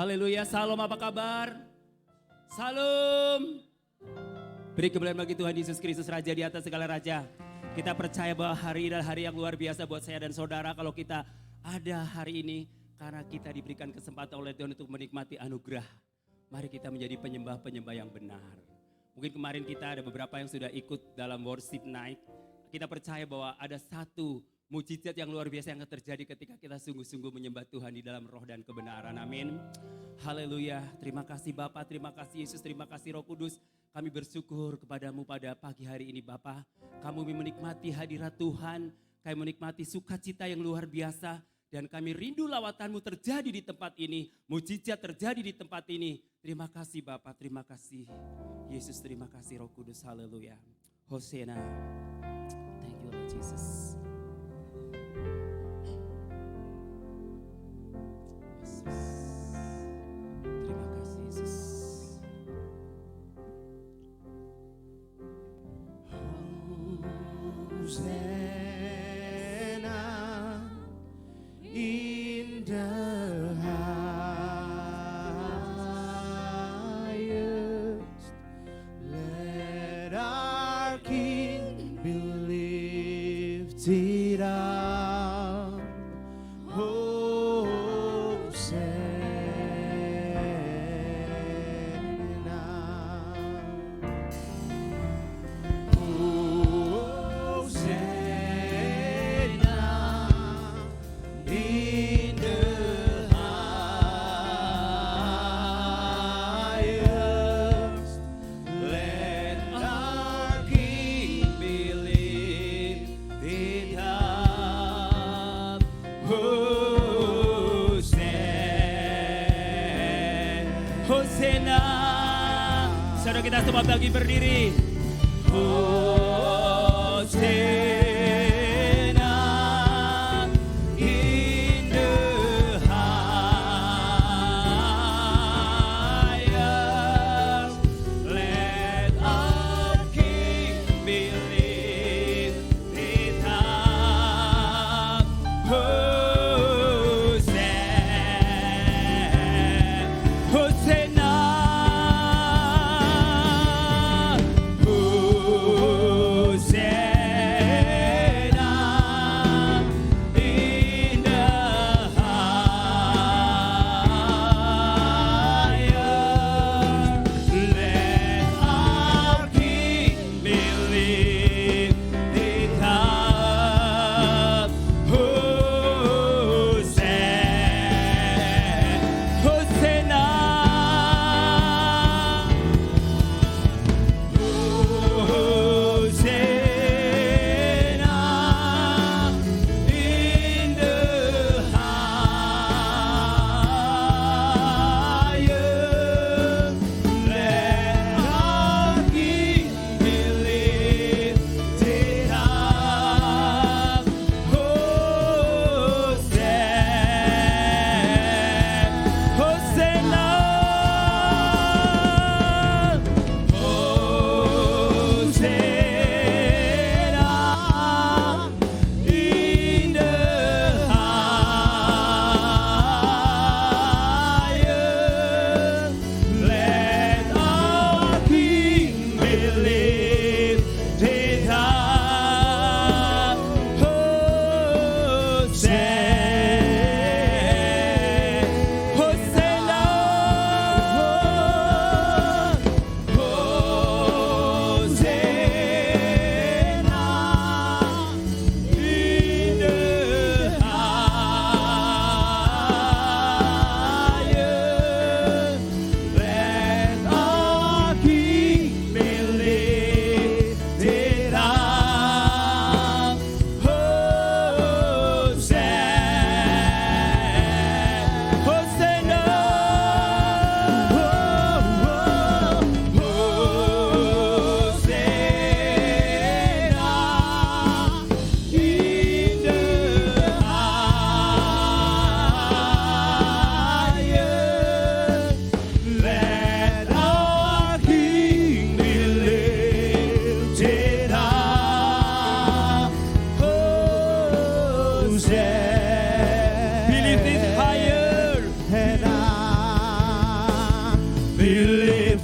Haleluya, salam apa kabar? Salam. Beri kemuliaan bagi Tuhan Yesus Kristus Raja di atas segala raja. Kita percaya bahwa hari ini adalah hari yang luar biasa buat saya dan saudara kalau kita ada hari ini. Karena kita diberikan kesempatan oleh Tuhan untuk menikmati anugerah. Mari kita menjadi penyembah-penyembah yang benar. Mungkin kemarin kita ada beberapa yang sudah ikut dalam worship night. Kita percaya bahwa ada satu mujizat yang luar biasa yang akan terjadi ketika kita sungguh-sungguh menyembah Tuhan di dalam roh dan kebenaran. Amin. Haleluya. Terima kasih Bapa, terima kasih Yesus, terima kasih Roh Kudus. Kami bersyukur kepadamu pada pagi hari ini Bapa. Kami menikmati hadirat Tuhan, kami menikmati sukacita yang luar biasa. Dan kami rindu lawatanmu terjadi di tempat ini. Mujizat terjadi di tempat ini. Terima kasih Bapa, terima kasih Yesus, terima kasih Roh Kudus. Haleluya. Hosana. Thank you Lord Jesus. Terima kasih Yesus. Hosanna in the highest. Let our King be lifted up. Hosana. Saudara kita semua bagi berdiri. Hosana in the highest. Let our King be lifted up. Hosanna.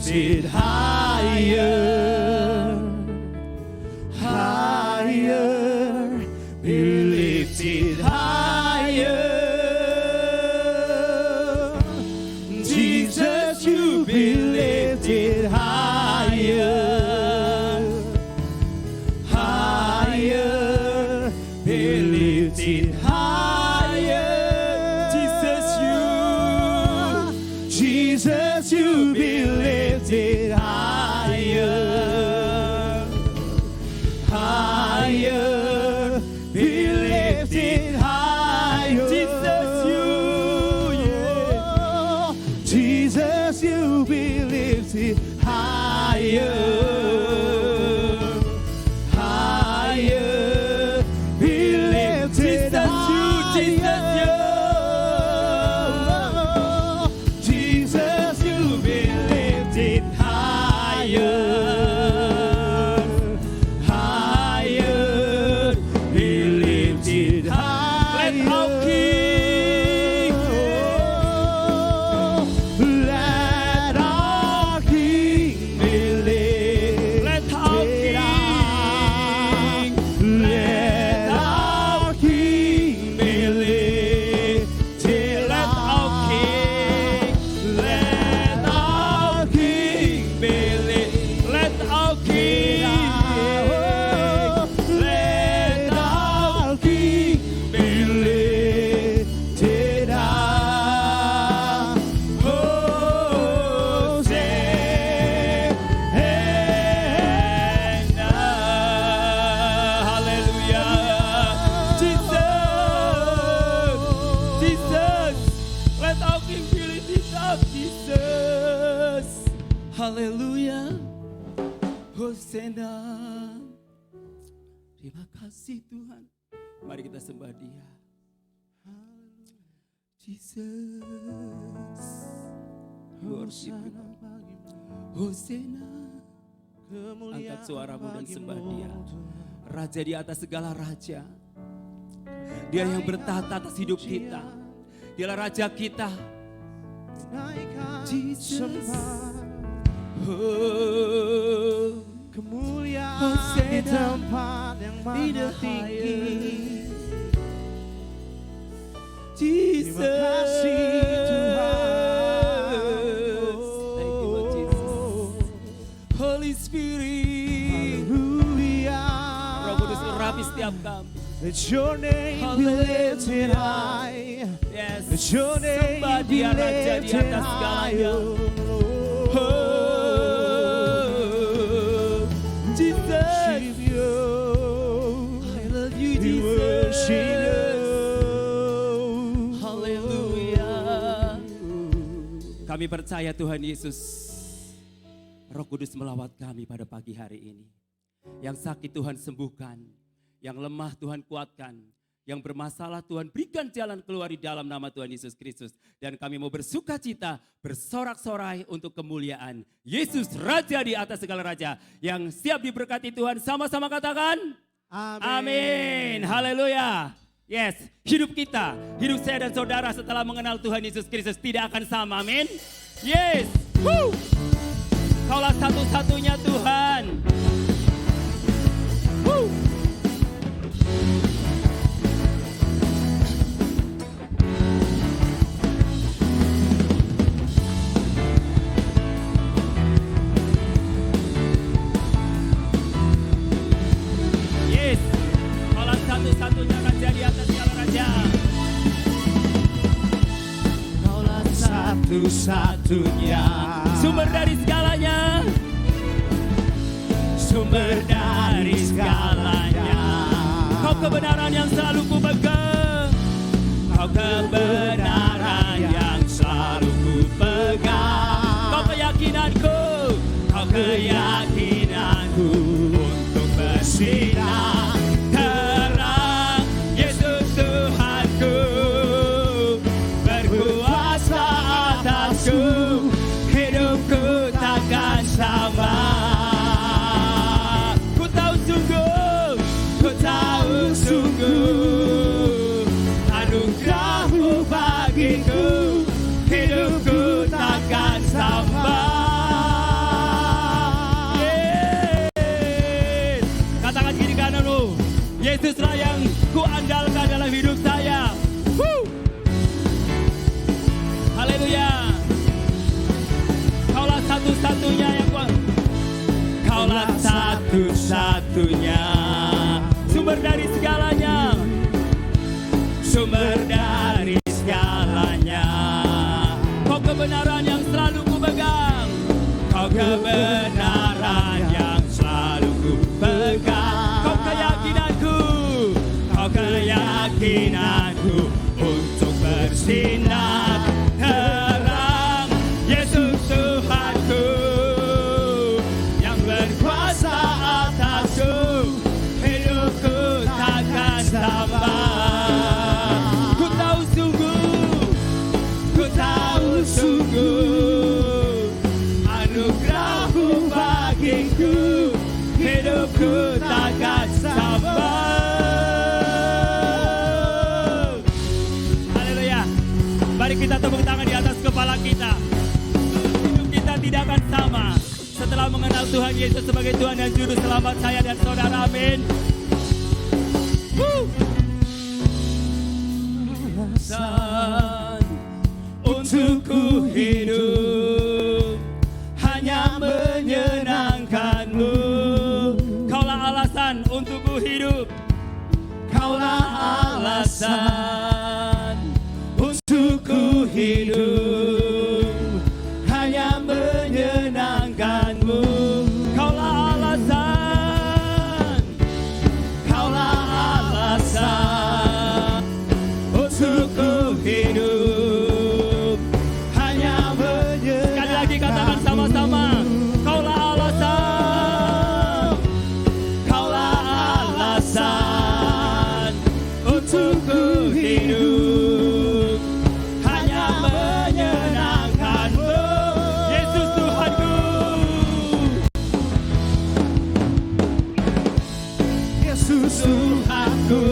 lifted higher, higher, be lifted higher. Jesus, you be lifted higher, higher, be lifted higher. Jesus, you be lifted higher, higher, be lifted higher. Jesus, you be lifted higher, higher, Haleluya. Hosana. Terima kasih Tuhan. Mari kita sembah Dia. Jesus. Worship you. Hosana. Angkat suaramu dan sembah Dia. Raja di atas segala raja. Dia yang bertahta atas hidup kita. Dialah Raja kita. Jesus. Oh, kemuliaan di tempat yang maha tinggi. Jesus. Terima kasih Tuhan. Thank you Lord Jesus. Holy Spirit. Haleluya. Roh Kudus urapi setiap kami. Let your name be lifted high. Yes. Let your name Sembah be Dia Raja di lifted atas segalanya. high. Oh, Jesus. Worship you. I love you We worship Jesus. you. Haleluya. Kami percaya Tuhan Yesus, Roh Kudus melawat kami pada pagi hari ini. Yang sakit Tuhan sembuhkan, yang lemah Tuhan kuatkan, yang bermasalah Tuhan berikan jalan keluar di dalam nama Tuhan Yesus Kristus. Dan kami mau bersuka cita, bersorak-sorai untuk kemuliaan Yesus Raja di atas segala raja. Yang siap diberkati Tuhan, sama-sama katakan amin. Haleluya. Yes, hidup kita, hidup saya dan saudara setelah mengenal Tuhan Yesus Kristus tidak akan sama, amin. Yes, woo. Kaulah satu-satunya Tuhan. Woo. Yes, kaulah satu-satunya Raja di atas segala raja. Kaulah satu-satunya Sumber dari segalanya. Sumber dari segalanya. Kau kebenaran yang selalu ku pegang. Kau kebenaran yang selalu ku pegang. Kau keyakinanku. Kau keyakinanku untuk bersinar terang. Yesus Tuhanku berkuasa atasku. Hidupku takkan sama. Ku tahu sungguh anugerah-Mu bagiku. Hidupku takkan sama. Yes. Katakan kiri kananmu, Yesuslah yang ku andalkan dalam hidup saya. Woo. Haleluya. Kaulah satu-satunya yang kuat. Kaulah satu-satunya. Sumber dari segalanya. Sumber dari segalanya. Kau kebenaran yang selalu ku pegang. Kau kebenaran yang selalu ku pegang. Kau keyakinanku. Kau keyakinanku untuk bersinar terang. Yesus Tuhanku yang berkuasa atasku. Hidupku takkan sama. Ku tahu sungguh anugerah-Mu bagiku. Hidupku takkan sama. Haleluya. Mari kita tepuk tangan di atas kepala kita. Hidup kita tidak akan sama setelah mengenal Tuhan Yesus sebagai Tuhan dan Juru Selamat saya dan saudara, amin. Alasan untukku hidup hanya menyenangkan-Mu. Kaulah alasan untukku hidup. Kaulah alasan untukku hidup hanya menyenangkan-Mu. Kaulah alasan. Kaulah alasan untukku hidup hanya menyenangkan-Mu. Sekali lagi katakan sama-sama. hidup hanya menyenangkan-Mu, Yesus Tuhanku. Yesus Tuhanku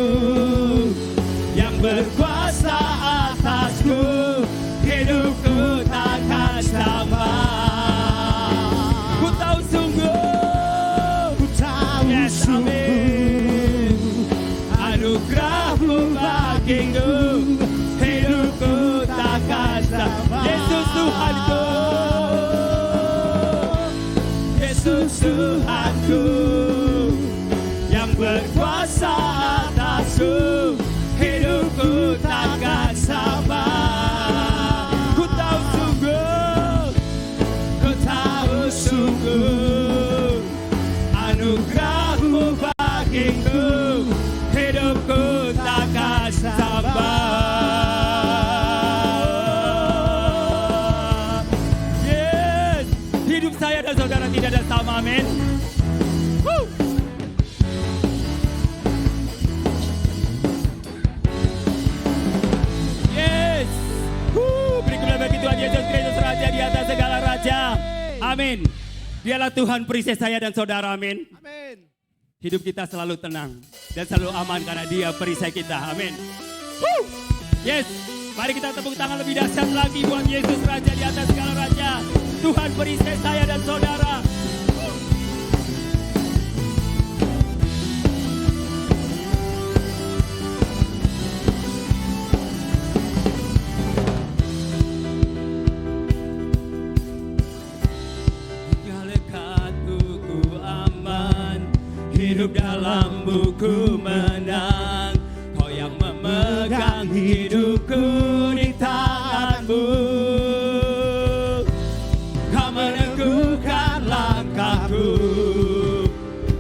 yang berkuasa atasku, hidupku takkan sama. Ku tahu sungguh, ku tahu yes, sungguh anugerah-Mu bagiku, hidupku takkan sama. Yesus Tuhanku, Yesus Tuhanku yang berkuasa atasku, hidupku takkan sama. Ku tahu sungguh anugerah-Mu bagiku, hidupku takkan sama. Yes, hidup saya dan saudara tidak ada sama, amin. Yes, beri kemuliaan bagi Tuhan Yesus Kristus, Raja di atas segala raja. Amin. Dialah Tuhan perisai saya dan saudara, amin. Amin. Hidup kita selalu tenang dan selalu aman karena Dia perisai kita, amin. Yes, mari kita tepuk tangan lebih dahsyat lagi buat Yesus Raja di atas segala raja, Tuhan perisai saya dan saudara. Hidup dalam buku menang, Kau yang memegang hidupku di tangan-Mu. Kau meneguhkan langkahku,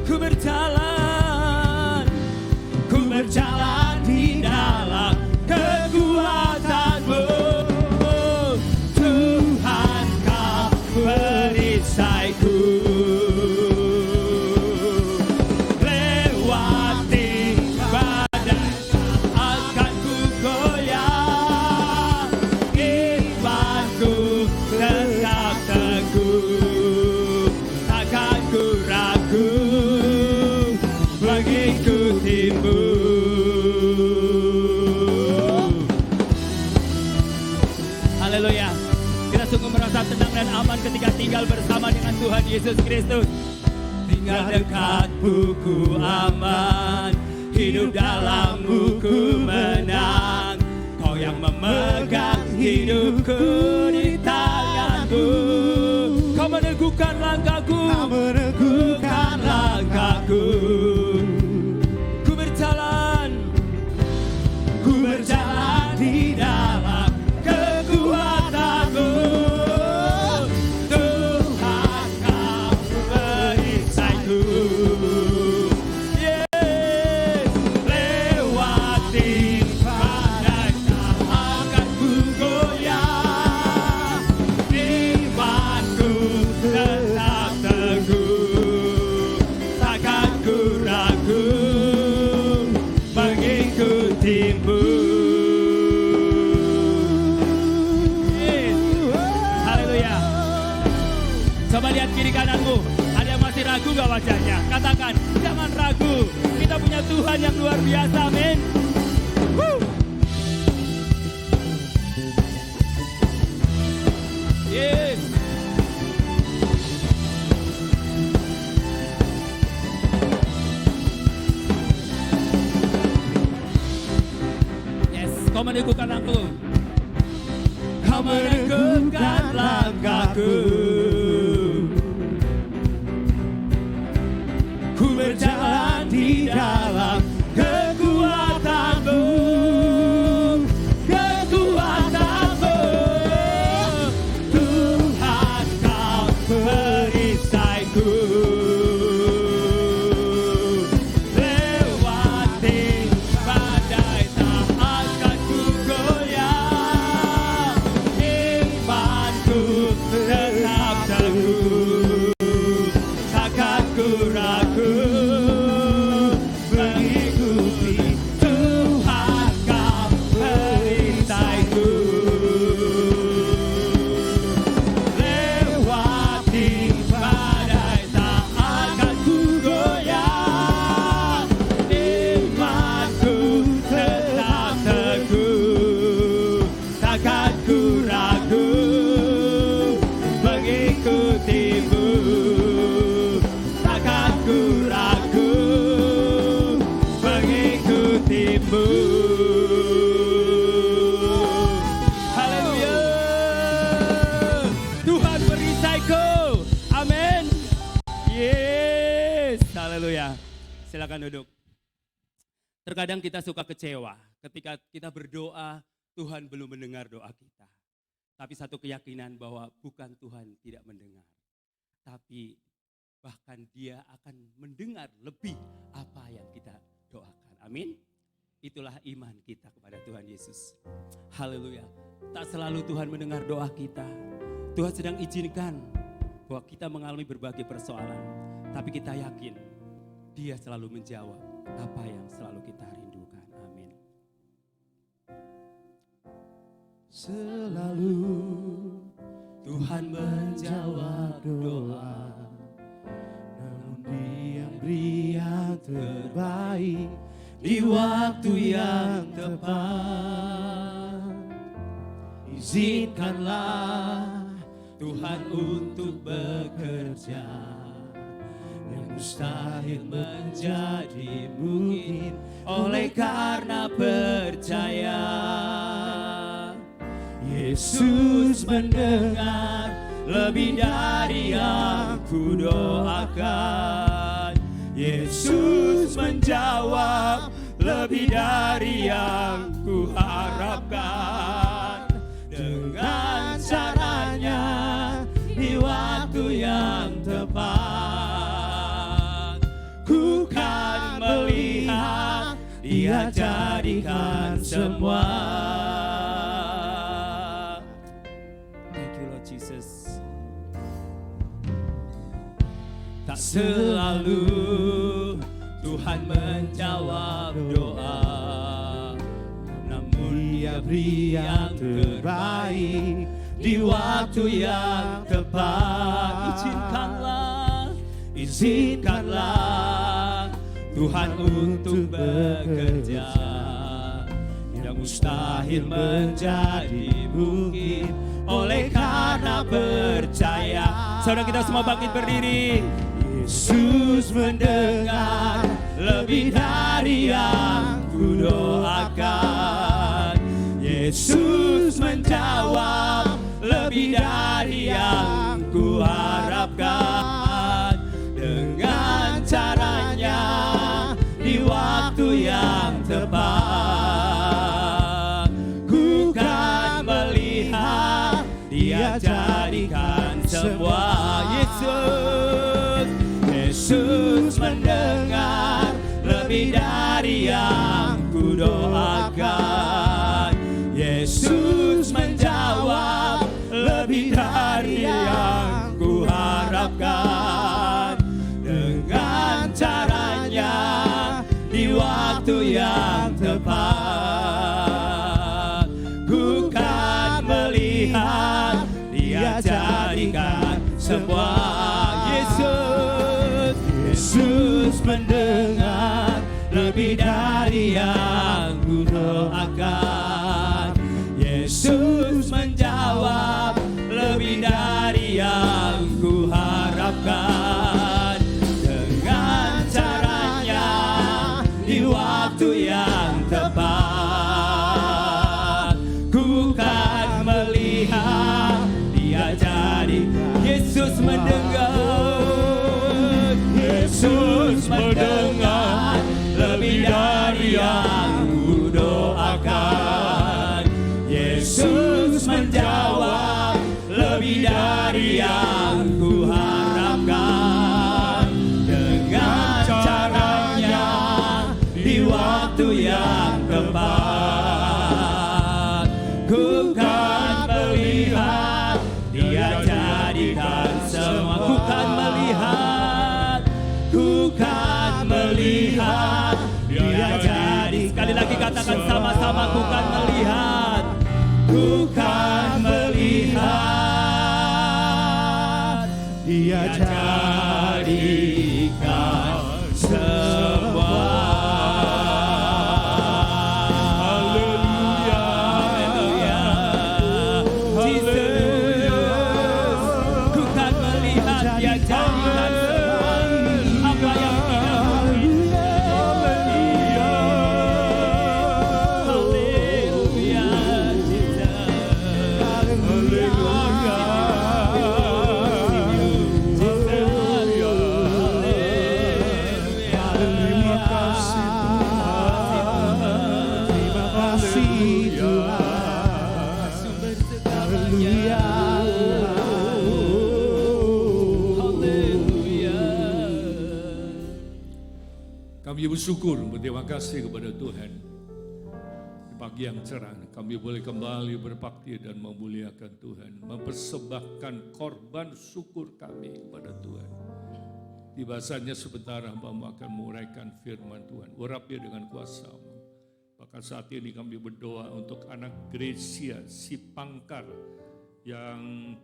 ku berjalan di dalam kekuatan-Mu. Tuhan, Kau perisaiku. Haleluya. Kita sungguh merasa tenang dan aman ketika tinggal bersama dengan Tuhan Yesus Kristus. Tinggal dekatmu ku aman, hidup dalammu ku menang. Kau yang memegang hidupku di tangan-Mu. Kau meneguhkan langkahku, Ku berjalan di dalam kekuatan-Mu. Tuhan, Kau perisaiku. Yes, lewati badai tak akan ku goyah. Imanku tetap teguh, takkan ku ragu mengikutimu. Coba lihat kiri kananmu, ada yang masih ragu gak wajahnya? Katakan, jangan ragu, kita punya Tuhan yang luar biasa, amin. Yes. Yes, kau meneguhkan aku. Kau meneguhkan langkahku. Ku berjalan di dalam kekuatan-Mu. Tuhan, Kau perisaiku. Lewati badai tak akan ku goyah. Imanku tetap duduk. Terkadang kita suka kecewa ketika kita berdoa, Tuhan belum mendengar doa kita. Tapi satu keyakinan bahwa bukan Tuhan tidak mendengar, tapi bahkan Dia akan mendengar lebih apa yang kita doakan. Amin. Itulah iman kita kepada Tuhan Yesus. Haleluya. Tak selalu Tuhan mendengar doa kita. Tuhan sedang izinkan bahwa kita mengalami berbagai persoalan. Tapi kita yakin Dia selalu menjawab apa yang selalu kita rindukan. Amin. Selalu Tuhan menjawab doa. namun Dia beri yang terbaik Di waktu yang tepat, izinkanlah Tuhan untuk bekerja. yang mustahil menjadi mungkin Oleh karena percaya, Yesus mendengar lebih dari yang ku doakan. Yesus menjawab lebih dari yang ku harapkan. Dengan caranya di waktu yang tepat, ku kan melihat Dia jadikan semua. Thank you Lord Jesus. Tak selalu Tuhan menjawab doa, namun Dia beri yang terbaik di waktu yang tepat. Izinkanlah Tuhan untuk bekerja, yang mustahil menjadi mungkin oleh karena percaya. Saudara, kita semua bangkit berdiri. Yesus mendengar lebih dari yang ku doakan. Yesus menjawab lebih dari yang ku harapkan. Dengan caranya di waktu yang tepat, ku kan melihat Dia jadikan semua. Yesus mendengar lebih dari yang ku doakan. Yesus menjawab lebih dari yang ku harapkan. Dengan caranya di waktu yang tepat, ku kan melihat Dia jadikan semua. Yesus mendengar lebih dari yang ku doakan. Yesus menjawab lebih dari yang ku harapkan. Dengan caranya di waktu yang tepat, ku kan melihat Dia jadi. Yesus mendengar, Yesus mendengar lebih dari yang ku doakan. Yesus menjawab lebih dari yang ku harapkan. Dengan caranya di waktu yang tepat, ku kan melihat Dia jadikan semua. Ku kan melihat, ku kan melihat Dia jadi. Sekali lagi katakan sama-sama, ku kan melihat, ku kan melihat Dia jadikan semua. Haleluya, haleluya, Jesus. Ku kan melihat Dia jadikan semua apa yang kita Kami bersyukur, berterima kasih kepada Tuhan. Di pagi yang cerah, kami boleh kembali berbakti dan memuliakan Tuhan. Mempersembahkan korban syukur kami kepada Tuhan. Tibasanya sebentar hamba akan menguraikan firman Tuhan. Urapi dengan kuasa-Mu. Bahkan saat ini kami berdoa untuk anak Gracia si Pangkar yang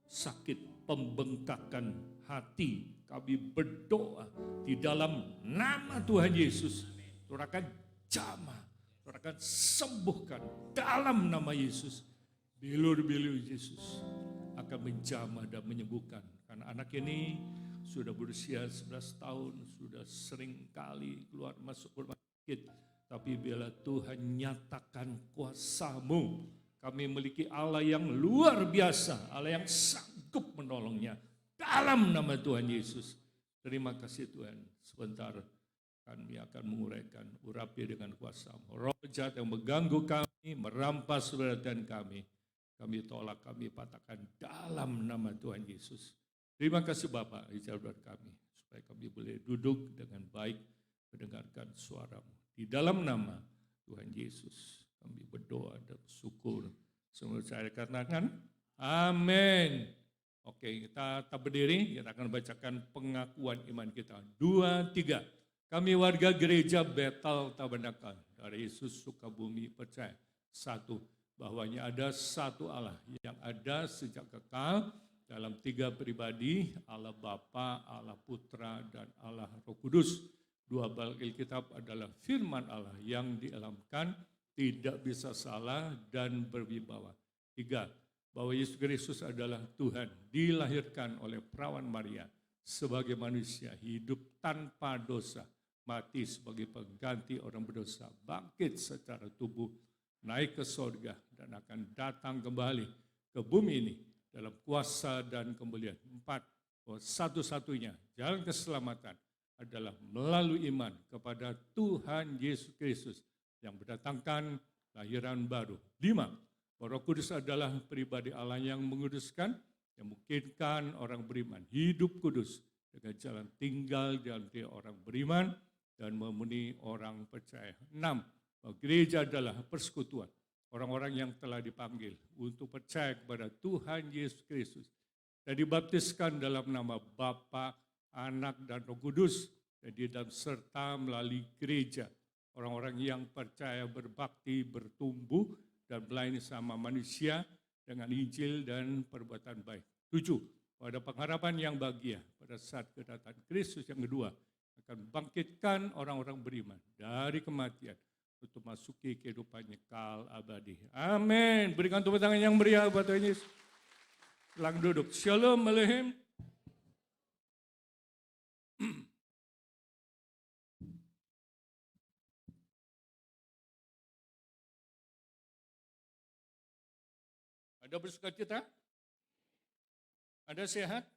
sakit pembengkakan hati. Kami berdoa di dalam nama Tuhan Yesus. Tuhan akan jamah, Tuhan akan sembuhkan dalam nama Yesus. Bilur-bilur Yesus akan menjamah dan menyembuhkan. Karena anak ini sudah berusia 11 tahun, sudah sering kali keluar masuk rumah sakit. Tapi bila Tuhan nyatakan kuasa-Mu, kami memiliki Allah yang luar biasa, Allah yang sanggup menolongnya. Dalam nama Tuhan Yesus. Terima kasih Tuhan. Sebentar kami akan menguraikan, urapi dengan kuasa-Mu. Roh jahat yang mengganggu kami, merampas keberadaan kami. Kami tolak, kami patahkan dalam nama Tuhan Yesus. Terima kasih Bapak, ijabah kami. Supaya kami boleh duduk dengan baik, mendengarkan suara-Mu. Di dalam nama Tuhan Yesus kami berdoa dan bersyukur. Semua saya katakan amin. Oke, kita tetap berdiri, kita akan bacakan pengakuan iman kita. 2, 3. Kami warga gereja Bethel Tabernakel dari Yesus Sukabumi percaya. 1. Bahwanya ada satu Allah yang ada sejak kekal dalam 3 pribadi, Allah Bapa, Allah Putra, dan Allah Roh Kudus. 2 Alkitab adalah firman Allah yang dielamkan, tidak bisa salah dan berwibawa. 3. Bahwa Yesus Kristus adalah Tuhan, dilahirkan oleh perawan Maria sebagai manusia, hidup tanpa dosa, mati sebagai pengganti orang berdosa, bangkit secara tubuh, naik ke sorga, dan akan datang kembali ke bumi ini dalam kuasa dan kemuliaan. 4. Bahwa satu-satunya jalan keselamatan adalah melalui iman kepada Tuhan Yesus Kristus yang mendatangkan lahiran baru. 5. Roh Kudus adalah pribadi Allah yang menguduskan, yang memungkinkan orang beriman hidup kudus dengan jalan tinggal dalam diri orang beriman dan memenuhi orang percaya. 6. Gereja adalah persekutuan orang-orang yang telah dipanggil untuk percaya kepada Tuhan Yesus Kristus dan dibaptiskan dalam nama Bapa, Anak, dan Roh Kudus, jadi dalam serta melalui gereja. Orang-orang yang percaya berbakti, bertumbuh, dan melayani sama manusia dengan Injil dan perbuatan baik. 7. Pada pengharapan yang bahagia pada saat kedatangan Kristus yang kedua akan bangkitkan orang-orang beriman dari kematian untuk masuki kehidupan kekal abadi. Amin. Berikan tepuk tangan yang meriah buat Tuhan Yesus. Silakan duduk. Shalom Aleichem. Ada bersukacita? Ada sehat?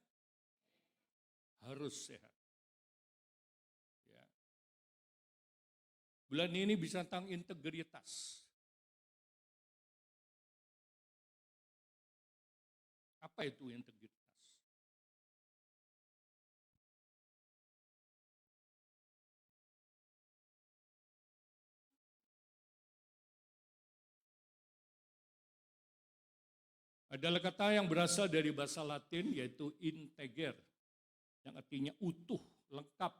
Harus sehat. Ya. Bulan ini bisa tentang integritas. Apa itu integritas? Adalah kata yang berasal dari bahasa Latin yaitu integer, yang artinya utuh, lengkap.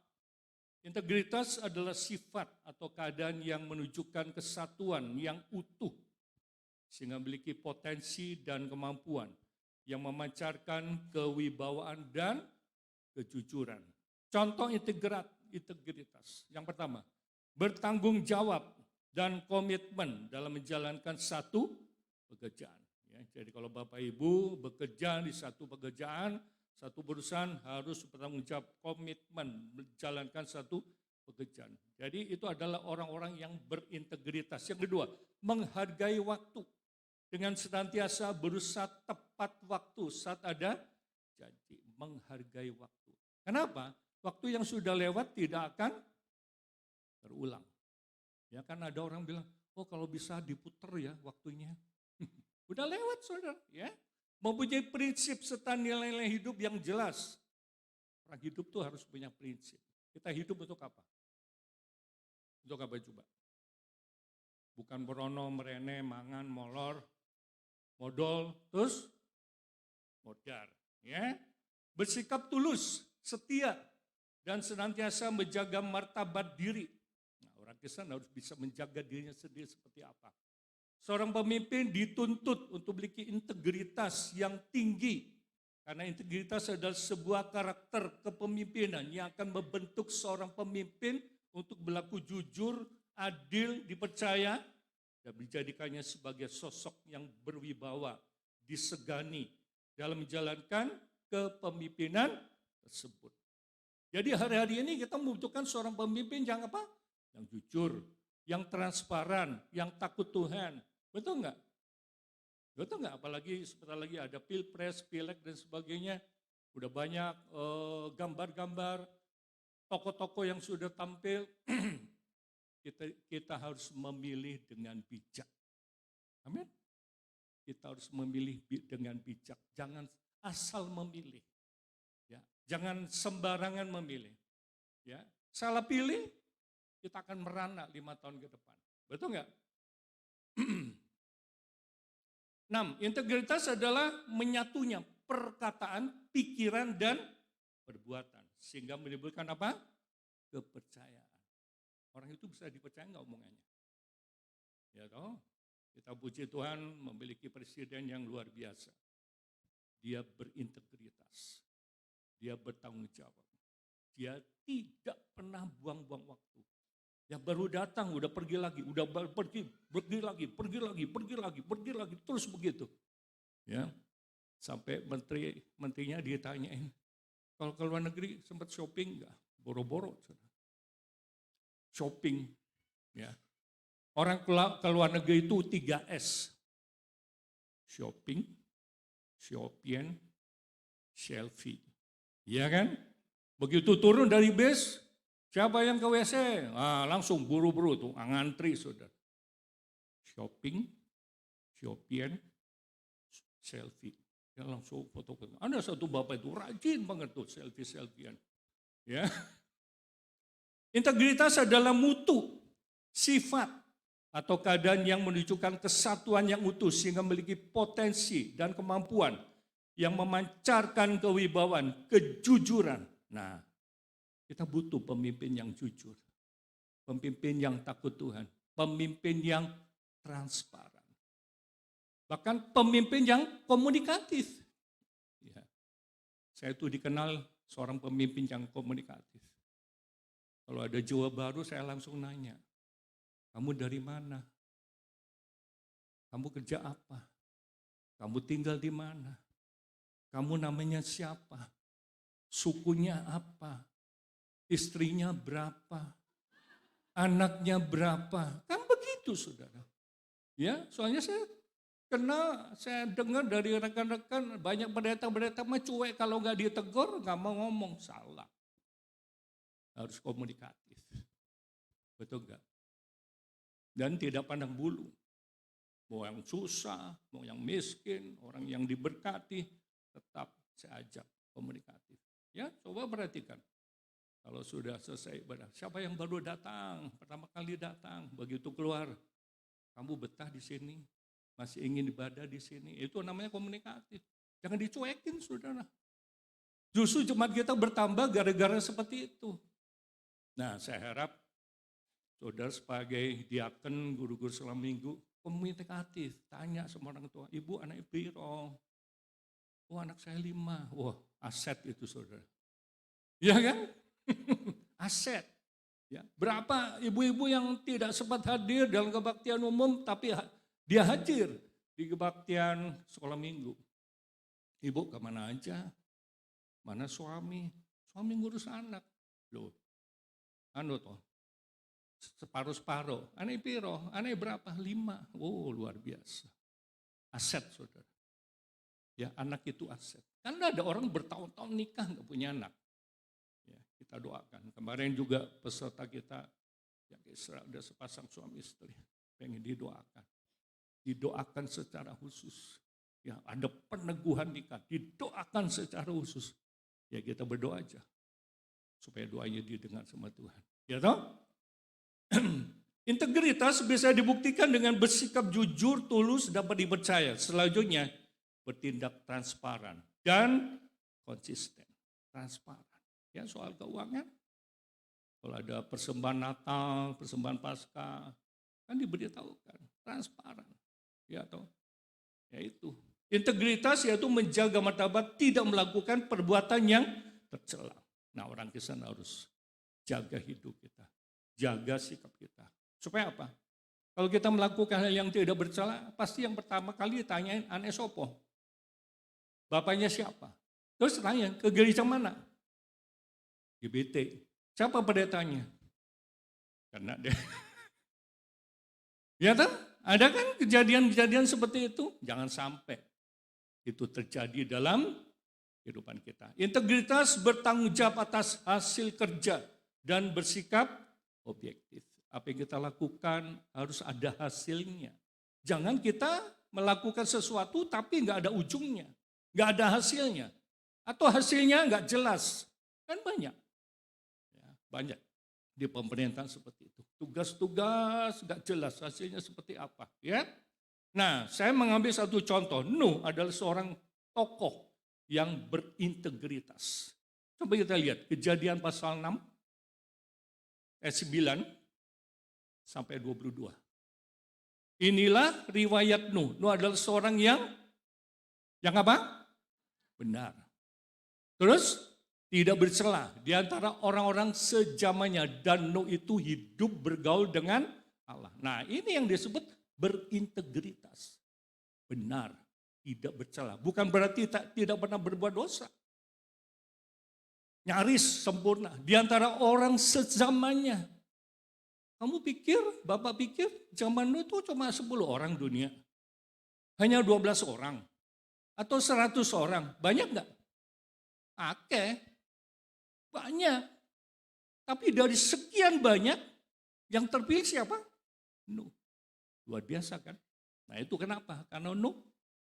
Integritas adalah sifat atau keadaan yang menunjukkan kesatuan yang utuh, sehingga memiliki potensi dan kemampuan yang memancarkan kewibawaan dan kejujuran. Contoh integritas, yang pertama, bertanggung jawab dan komitmen dalam menjalankan satu pekerjaan. Jadi kalau Bapak Ibu bekerja di satu pekerjaan, satu perusahaan harus bertanggung jawab, komitmen menjalankan satu pekerjaan. Jadi itu adalah orang-orang yang berintegritas. Yang kedua, menghargai waktu dengan senantiasa berusaha tepat waktu saat ada janji. Menghargai waktu. Kenapa? Waktu yang sudah lewat tidak akan terulang. Ya kan ada orang bilang, oh kalau bisa diputer ya waktunya. Udah lewat saudara, ya. Mempunyai prinsip serta nilai-nilai hidup yang jelas. Orang hidup tuh harus punya prinsip. Kita hidup untuk apa? Untuk apa coba? Bukan berono, merene, mangan, molor, modal, terus modar. Ya. Bersikap tulus, setia, dan senantiasa menjaga martabat diri. Nah, orang Kristen harus bisa menjaga dirinya sendiri seperti apa. Seorang pemimpin dituntut untuk memiliki integritas yang tinggi. Karena integritas adalah sebuah karakter kepemimpinan yang akan membentuk seorang pemimpin untuk berlaku jujur, adil, dipercaya, dan menjadikannya sebagai sosok yang berwibawa, disegani dalam menjalankan kepemimpinan tersebut. Jadi hari-hari ini kita membutuhkan seorang pemimpin yang apa? Yang jujur, yang transparan, yang takut Tuhan. Betul enggak? Betul enggak? Apalagi sebentar lagi ada pilpres, pileg dan sebagainya. Udah banyak gambar-gambar, tokoh-tokoh yang sudah tampil. kita harus memilih dengan bijak. Amin. Kita harus memilih dengan bijak. Jangan asal memilih. Ya, jangan sembarangan memilih. Ya, salah pilih, kita akan merana 5 tahun ke depan. Betul enggak? 6. Integritas adalah menyatunya perkataan, pikiran, dan perbuatan. Sehingga menimbulkan apa? Kepercayaan. Orang itu bisa dipercaya enggak omongannya? Ya toh? Kita puji Tuhan memiliki presiden yang luar biasa. Dia berintegritas. Dia bertanggung jawab. Dia tidak pernah buang-buang waktu. Ya baru datang, udah pergi lagi, udah pergi lagi, terus begitu. Ya, sampai menterinya ditanyain, kalau ke luar negeri sempat shopping enggak? Boro-boro. Shopping, ya. Orang ke luar negeri itu 3S. Shopping, shopping, selfie. Iya kan? Begitu turun dari bus, siapa yang ke WC? Langsung buru-buru tuh, ngantri saudara. Shopping, shopping, selfie. Ya langsung foto-foto. Ada satu bapak itu rajin banget tuh selfie-selfiean. Ya. Integritas adalah mutu, sifat, atau keadaan yang menunjukkan kesatuan yang utuh sehingga memiliki potensi dan kemampuan yang memancarkan kewibawaan, kejujuran. Nah, kita butuh pemimpin yang jujur, pemimpin yang takut Tuhan, pemimpin yang transparan. Bahkan pemimpin yang komunikatif. Ya. Saya itu dikenal seorang pemimpin yang komunikatif. Kalau ada jiwa baru saya langsung nanya, kamu dari mana? Kamu kerja apa? Kamu tinggal di mana? Kamu namanya siapa? Sukunya apa? Istrinya berapa? Anaknya berapa? Kan begitu saudara. Ya, soalnya saya dengar dari rekan-rekan banyak pendeta-pendeta mah cuek kalau nggak ditegur nggak mau ngomong, salah. Harus komunikatif. Betul nggak? Dan tidak pandang bulu. Mau yang susah, mau yang miskin, orang yang diberkati, tetap saya ajak komunikatif. Ya, coba perhatikan. Kalau sudah selesai ibadah, siapa yang baru datang, pertama kali datang, begitu keluar, kamu betah di sini, masih ingin ibadah di sini, itu namanya komunikatif. Jangan dicuekin saudara. Justru jemaat kita bertambah gara-gara seperti itu. Nah, saya harap saudara sebagai diaken, guru-guru selama minggu, komunikatif, tanya sama orang tua, ibu anak piro? Oh anak saya 5, wah aset itu saudara. Ya kan? Aset. Ya. Berapa ibu-ibu yang tidak sempat hadir dalam kebaktian umum, tapi dia hadir di kebaktian sekolah minggu. Ibu kemana aja? Mana suami? Suami ngurus anak. Loh, toh. Separuh-separuh. Aneh piro? Aneh berapa? 5. Oh luar biasa. Aset saudara. Ya anak itu aset. Karena ada orang bertahun-tahun nikah nggak punya anak. Ya, kita doakan. Kemarin juga peserta kita yang Israel ada sepasang suami istri. Pengen didoakan. Didoakan secara khusus. Ya ada peneguhan nikah. Didoakan secara khusus. Ya kita berdoa aja. Supaya doanya didengar sama Tuhan. Ya toh? Integritas bisa dibuktikan dengan bersikap jujur, tulus, dapat dipercaya. Selanjutnya, bertindak transparan dan konsisten. Transparan. Ya, soal keuangan. Kalau ada persembahan Natal, persembahan Paskah, kan diberitahukan. Transparan. Ya, toh? Ya itu. Integritas yaitu menjaga martabat, tidak melakukan perbuatan yang tercela. Nah, orang Kristen harus jaga hidup kita, jaga sikap kita. Supaya apa? Kalau kita melakukan hal yang tidak bercela, pasti yang pertama kali ditanyain, aneh sopo? Bapaknya siapa? Terus tanya, ke gereja mana? GBT. Siapa pendetanya? Karena dia. Ya kan? Ada kan kejadian-kejadian seperti itu? Jangan sampai itu terjadi dalam kehidupan kita. Integritas bertanggung jawab atas hasil kerja dan bersikap objektif. Apa yang kita lakukan harus ada hasilnya. Jangan kita melakukan sesuatu tapi nggak ada ujungnya, nggak ada hasilnya. Atau hasilnya nggak jelas. Kan banyak. Ya, banyak di pemerintahan seperti itu. Tugas-tugas nggak jelas hasilnya seperti apa. Ya. Nah, saya mengambil satu contoh. Nuh adalah seorang tokoh yang berintegritas. Coba kita lihat Kejadian pasal 6 ayat 9 sampai 22. Inilah riwayat Nuh. Nuh adalah seorang yang apa? Benar. Terus tidak bercela di antara orang-orang sejamannya, dan Nuh itu hidup bergaul dengan Allah. Nah, ini yang disebut berintegritas. Benar, tidak bercela. Bukan berarti tidak pernah berbuat dosa. Nyaris sempurna di antara orang sezamannya. Kamu pikir, Bapak pikir zaman Nuh itu cuma 10 orang dunia? Hanya 12 orang? Atau 100 orang? Banyak enggak? Oke, banyak. Tapi dari sekian banyak, yang terpilih siapa? Nuh. Luar biasa kan? Nah itu kenapa? Karena Nuh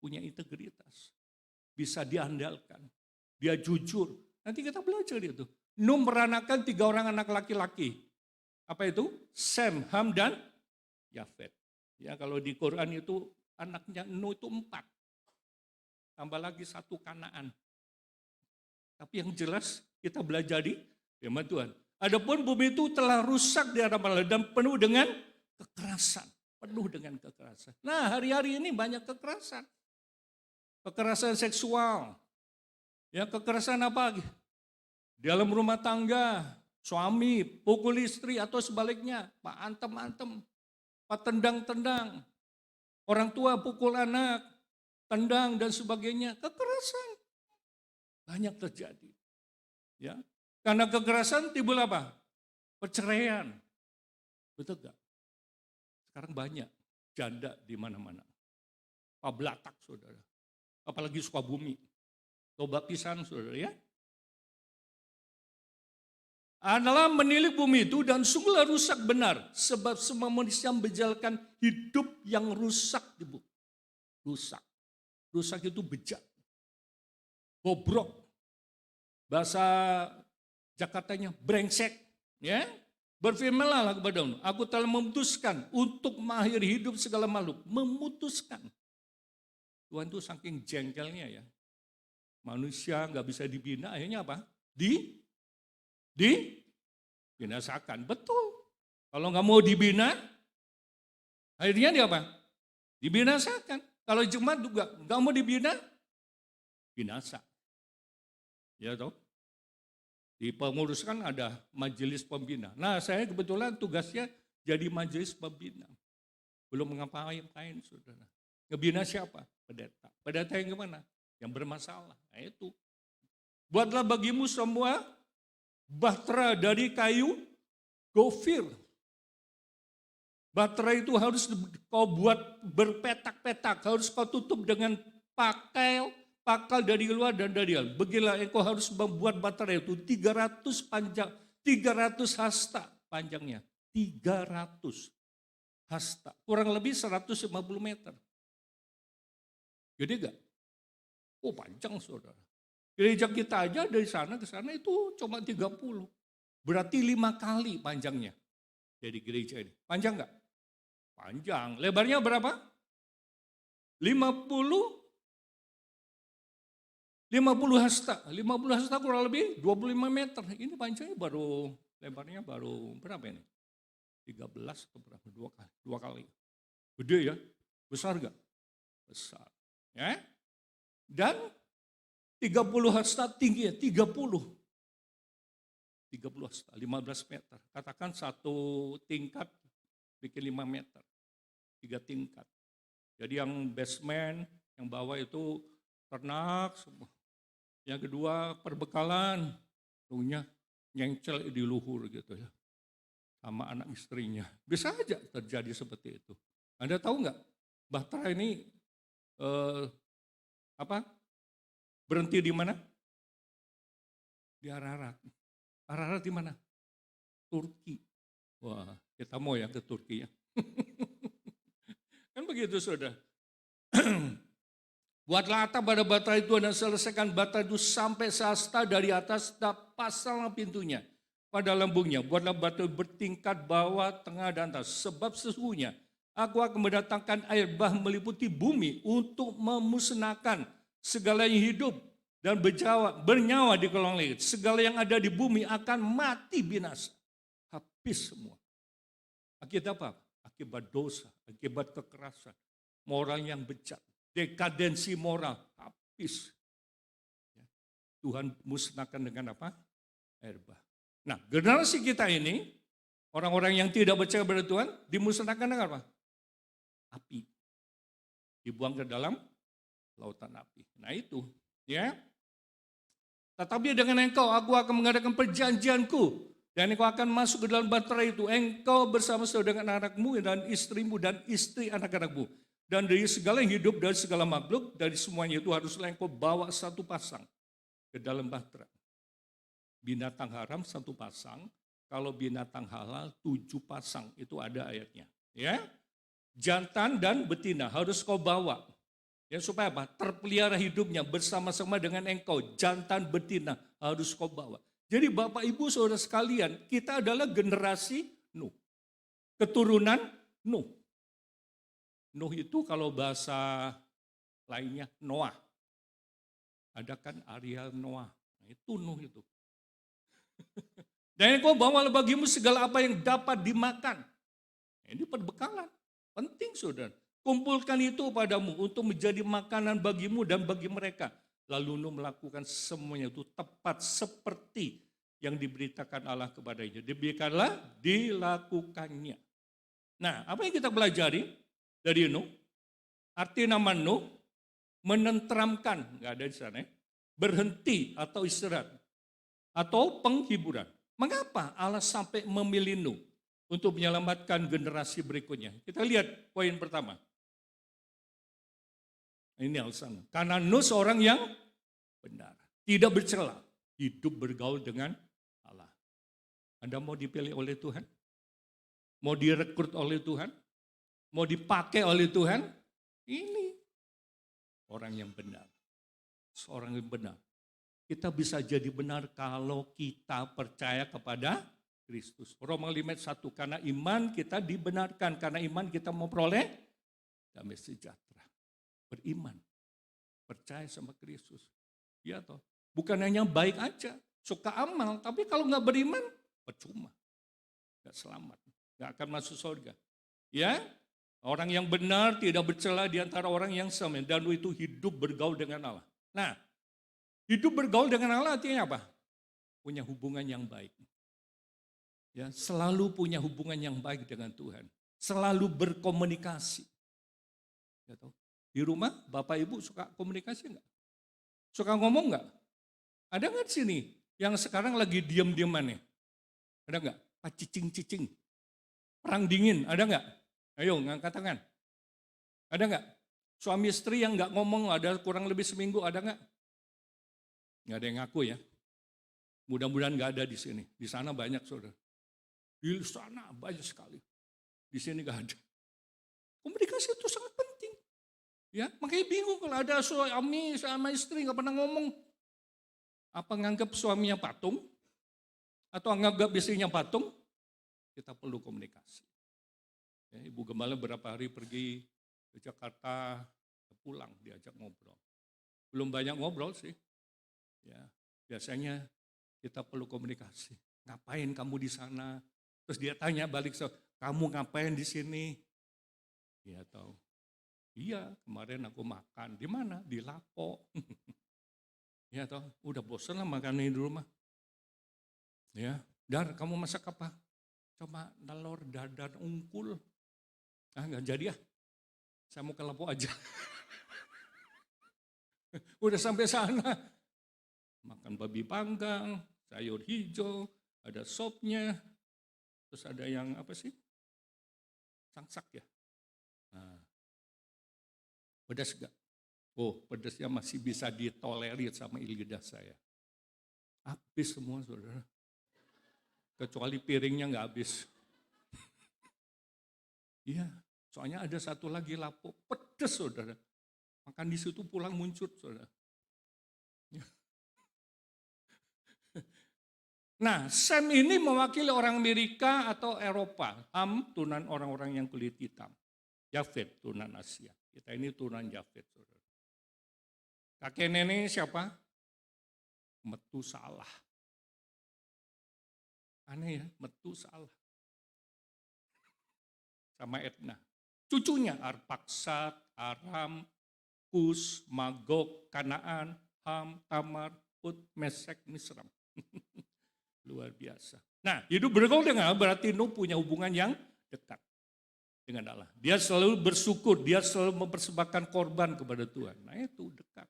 punya integritas. Bisa diandalkan. Dia jujur. Nanti kita belajar itu. Nuh meranakan 3 orang anak laki-laki. Apa itu? Sem, Ham, dan Yafet. Ya kalau di Quran itu anaknya Nuh itu 4. Tambah lagi 1 Kanaan. Tapi yang jelas kita belajar di firman Tuhan. Adapun bumi itu telah rusak di hadapan Allah dan penuh dengan kekerasan. Penuh dengan kekerasan. Nah hari-hari ini banyak kekerasan. Kekerasan seksual. Ya kekerasan apa? Dalam rumah tangga, suami pukul istri atau sebaliknya. Pak antem-antem, pak tendang-tendang. Orang tua pukul anak, tendang dan sebagainya. Kekerasan. Banyak terjadi. Ya. Karena kekerasan timbul apa? Perceraian. Betul gak? Sekarang banyak janda di mana-mana. Pablatak saudara. Apalagi Sukabumi. Toba pisan saudara ya. Adalah menilik bumi itu dan sungguhlah rusak benar. Sebab semua manusia menjalankan hidup yang rusak di bumi. Rusak. Rusak itu bejat. Bobrok. Bahasa Jakartanya brengsek. Ya. Berfirmanlah kepada Nuh, aku telah memutuskan untuk mengakhiri hidup segala makhluk. Memutuskan. Tuhan itu saking jengkelnya ya. Manusia nggak bisa dibina, akhirnya apa? Dibinasakan. Betul. Kalau nggak mau dibina, akhirnya dia apa? Dibinasakan. Kalau jemaat juga nggak mau dibina, binasa. Ya toh? Di pengurus kan ada majelis pembina. Nah saya kebetulan tugasnya jadi majelis pembina. Belum ngapain saudara. Ngebina siapa? Pendeta. Pendeta yang gimana? Yang bermasalah. Nah itu. Buatlah bagimu semua bahtera dari kayu gofir. Bahtera itu harus kau buat berpetak-petak. Harus kau tutup dengan pakal dari luar dan dari dalam. Beginilah engkau harus membuat bahtera itu 300 panjang, 300 hasta panjangnya. 300 hasta. Kurang lebih 150 meter. Gede gak? Oh panjang saudara. Gereja kita aja dari sana ke sana itu cuma 30. Berarti 5 kali panjangnya. Jadi gereja ini. Panjang nggak? Panjang. Lebarnya berapa? 50 hasta. 50 hasta kurang lebih 25 meter. Ini panjangnya baru, lebarnya baru berapa ini? 13 atau berapa? Dua kali. Gede ya? Besar nggak? Besar. Ya? Dan 30 hasta tingginya, 30 hasta, 15 meter. Katakan satu tingkat bikin 5 meter. 3 tingkat. Jadi yang basement, yang bawah itu ternak semua. Yang kedua perbekalan, punya nyengcel di luhur gitu ya. Sama anak istrinya. Bisa aja terjadi seperti itu. Anda tahu nggak? Bahtera ini berhenti di mana? Di Ararat. Ararat di mana? Turki. Wah, kita mau ya ke Turki ya. Kan begitu saudara. Buatlah atap pada bata itu dan selesaikan bata itu sampai sehasta dari atas dan pasanglah pintunya pada lambungnya. Buatlah batu bertingkat bawah, tengah dan atas. Sebab sesungguhnya aku akan mendatangkan air bah meliputi bumi untuk memusnahkan segala yang hidup dan bernyawa di kolong langit. Segala yang ada di bumi akan mati binasa. Habis semua. Akibat apa? Akibat dosa, akibat kekerasan. Moral yang bejat, dekadensi moral, habis. Tuhan musnahkan dengan apa? Air bah. Nah, generasi kita ini, orang-orang yang tidak percaya pada Tuhan, dimusnahkan dengan apa? Api. Dibuang ke dalam lautan api. Nah itu, ya. Tetapi dengan engkau, aku akan mengadakan perjanjianku. Dan engkau akan masuk ke dalam bahtera itu. Engkau bersama-sama dengan anakmu dan istrimu dan istri anak-anakmu. Dan dari segala yang hidup, dari segala makhluk, dari semuanya itu haruslah engkau bawa satu pasang ke dalam bahtera. Binatang haram satu pasang, kalau binatang halal 7 pasang, itu ada ayatnya. Ya, jantan dan betina harus kau bawa. Ya, supaya apa? Terpelihara hidupnya bersama-sama dengan engkau, jantan betina harus kau bawa. Jadi Bapak Ibu Saudara sekalian, kita adalah generasi Nuh. Keturunan Nuh. Nuh itu kalau bahasa lainnya Noah. Ada kan Ariel Noah. Nah, itu Nuh itu. Dan engkau bawalah bagimu segala apa yang dapat dimakan. Ini perbekalan. Penting saudara. Kumpulkan itu padamu untuk menjadi makanan bagimu dan bagi mereka. Lalu Nuh melakukan semuanya itu tepat seperti yang diberitakan Allah kepadanya. Demikianlah dilakukannya. Nah, apa yang kita pelajari dari Nuh? Arti nama Nuh menenteramkan, nggak ada di sana ya. Berhenti atau istirahat atau penghiburan. Mengapa Allah sampai memilih Nuh untuk menyelamatkan generasi berikutnya? Kita lihat poin pertama. Ini alasan. Karena Nuh seorang yang benar, tidak bercela, hidup bergaul dengan Allah. Anda mau dipilih oleh Tuhan? Mau direkrut oleh Tuhan? Mau dipakai oleh Tuhan? Ini orang yang benar. Seorang yang benar. Kita bisa jadi benar kalau kita percaya kepada Kristus. Roma 5:1, karena iman kita dibenarkan, karena iman kita memperoleh damai sejahtera. Beriman, percaya sama Kristus. Ya toh, bukan hanya baik aja, suka amal, tapi kalau nggak beriman, percuma. Nggak selamat, nggak akan masuk surga. Ya, orang yang benar tidak bercela di antara orang yang sama, dan itu hidup bergaul dengan Allah. Nah, hidup bergaul dengan Allah artinya apa? Punya hubungan yang baik. Ya, selalu punya hubungan yang baik dengan Tuhan. Selalu berkomunikasi. Ya toh. Di rumah Bapak Ibu suka komunikasi enggak? Suka ngomong enggak? Ada enggak di sini yang sekarang lagi diam-diaman nih? Ada enggak? Pacicing-cicing. Perang dingin, ada enggak? Ayo ngangkat tangan. Ada enggak? Suami istri yang enggak ngomong ada kurang lebih seminggu, ada enggak? Enggak ada yang ngaku ya. Mudah-mudahan enggak ada di sini. Di sana banyak saudara. Di sana banyak sekali. Di sini enggak ada. Komunikasi itu sangat penting. Ya, makanya bingung kalau ada suami sama istri nggak pernah ngomong. Apa nganggap suaminya patung? Atau nganggap istrinya patung? kita perlu komunikasi. Ya, Ibu Gembala berapa hari pergi ke Jakarta, pulang diajak ngobrol. Belum banyak ngobrol sih. Ya, biasanya kita perlu komunikasi. Ngapain kamu di sana? Terus dia tanya balik, kamu ngapain di sini? Dia tahu. Iya, kemarin aku makan. Di mana? Di Lapo. Ya tahu, udah bosan lah makan di rumah. Ya, Dar, kamu masak apa? Coba telur dadar ungkul. Nggak jadi ya. Saya mau ke Lapo aja. Udah sampai sana. Makan babi panggang, sayur hijau, ada sopnya. Terus ada yang apa sih? Sangsak ya. Nah, pedas gak? Oh, pedasnya masih bisa ditolerir sama lidah saya. Habis semua, saudara. Kecuali piringnya nggak habis. Iya, soalnya ada satu lagi Lapo, pedes saudara. Makan di situ pulang muncut saudara. Nah, Sam ini mewakili orang Amerika atau Eropa. Ham, turunan orang-orang yang kulit hitam. Yafet, turunan Asia. Kita ini turunan Yafet saudara. Kakek nenek siapa? Metusalah. Aneh ya, Metusalah. Sama Etna. Cucunya Arpaksad, Aram, Kus, Magog, Kanaan, Ham, Tamar, Put, Mesek, Misram. Luar biasa. Nah, hidup bergaul dengan Allah berarti Nuh punya hubungan yang dekat dengan Allah. Dia selalu bersyukur, dia selalu mempersembahkan korban kepada Tuhan. Nah itu dekat.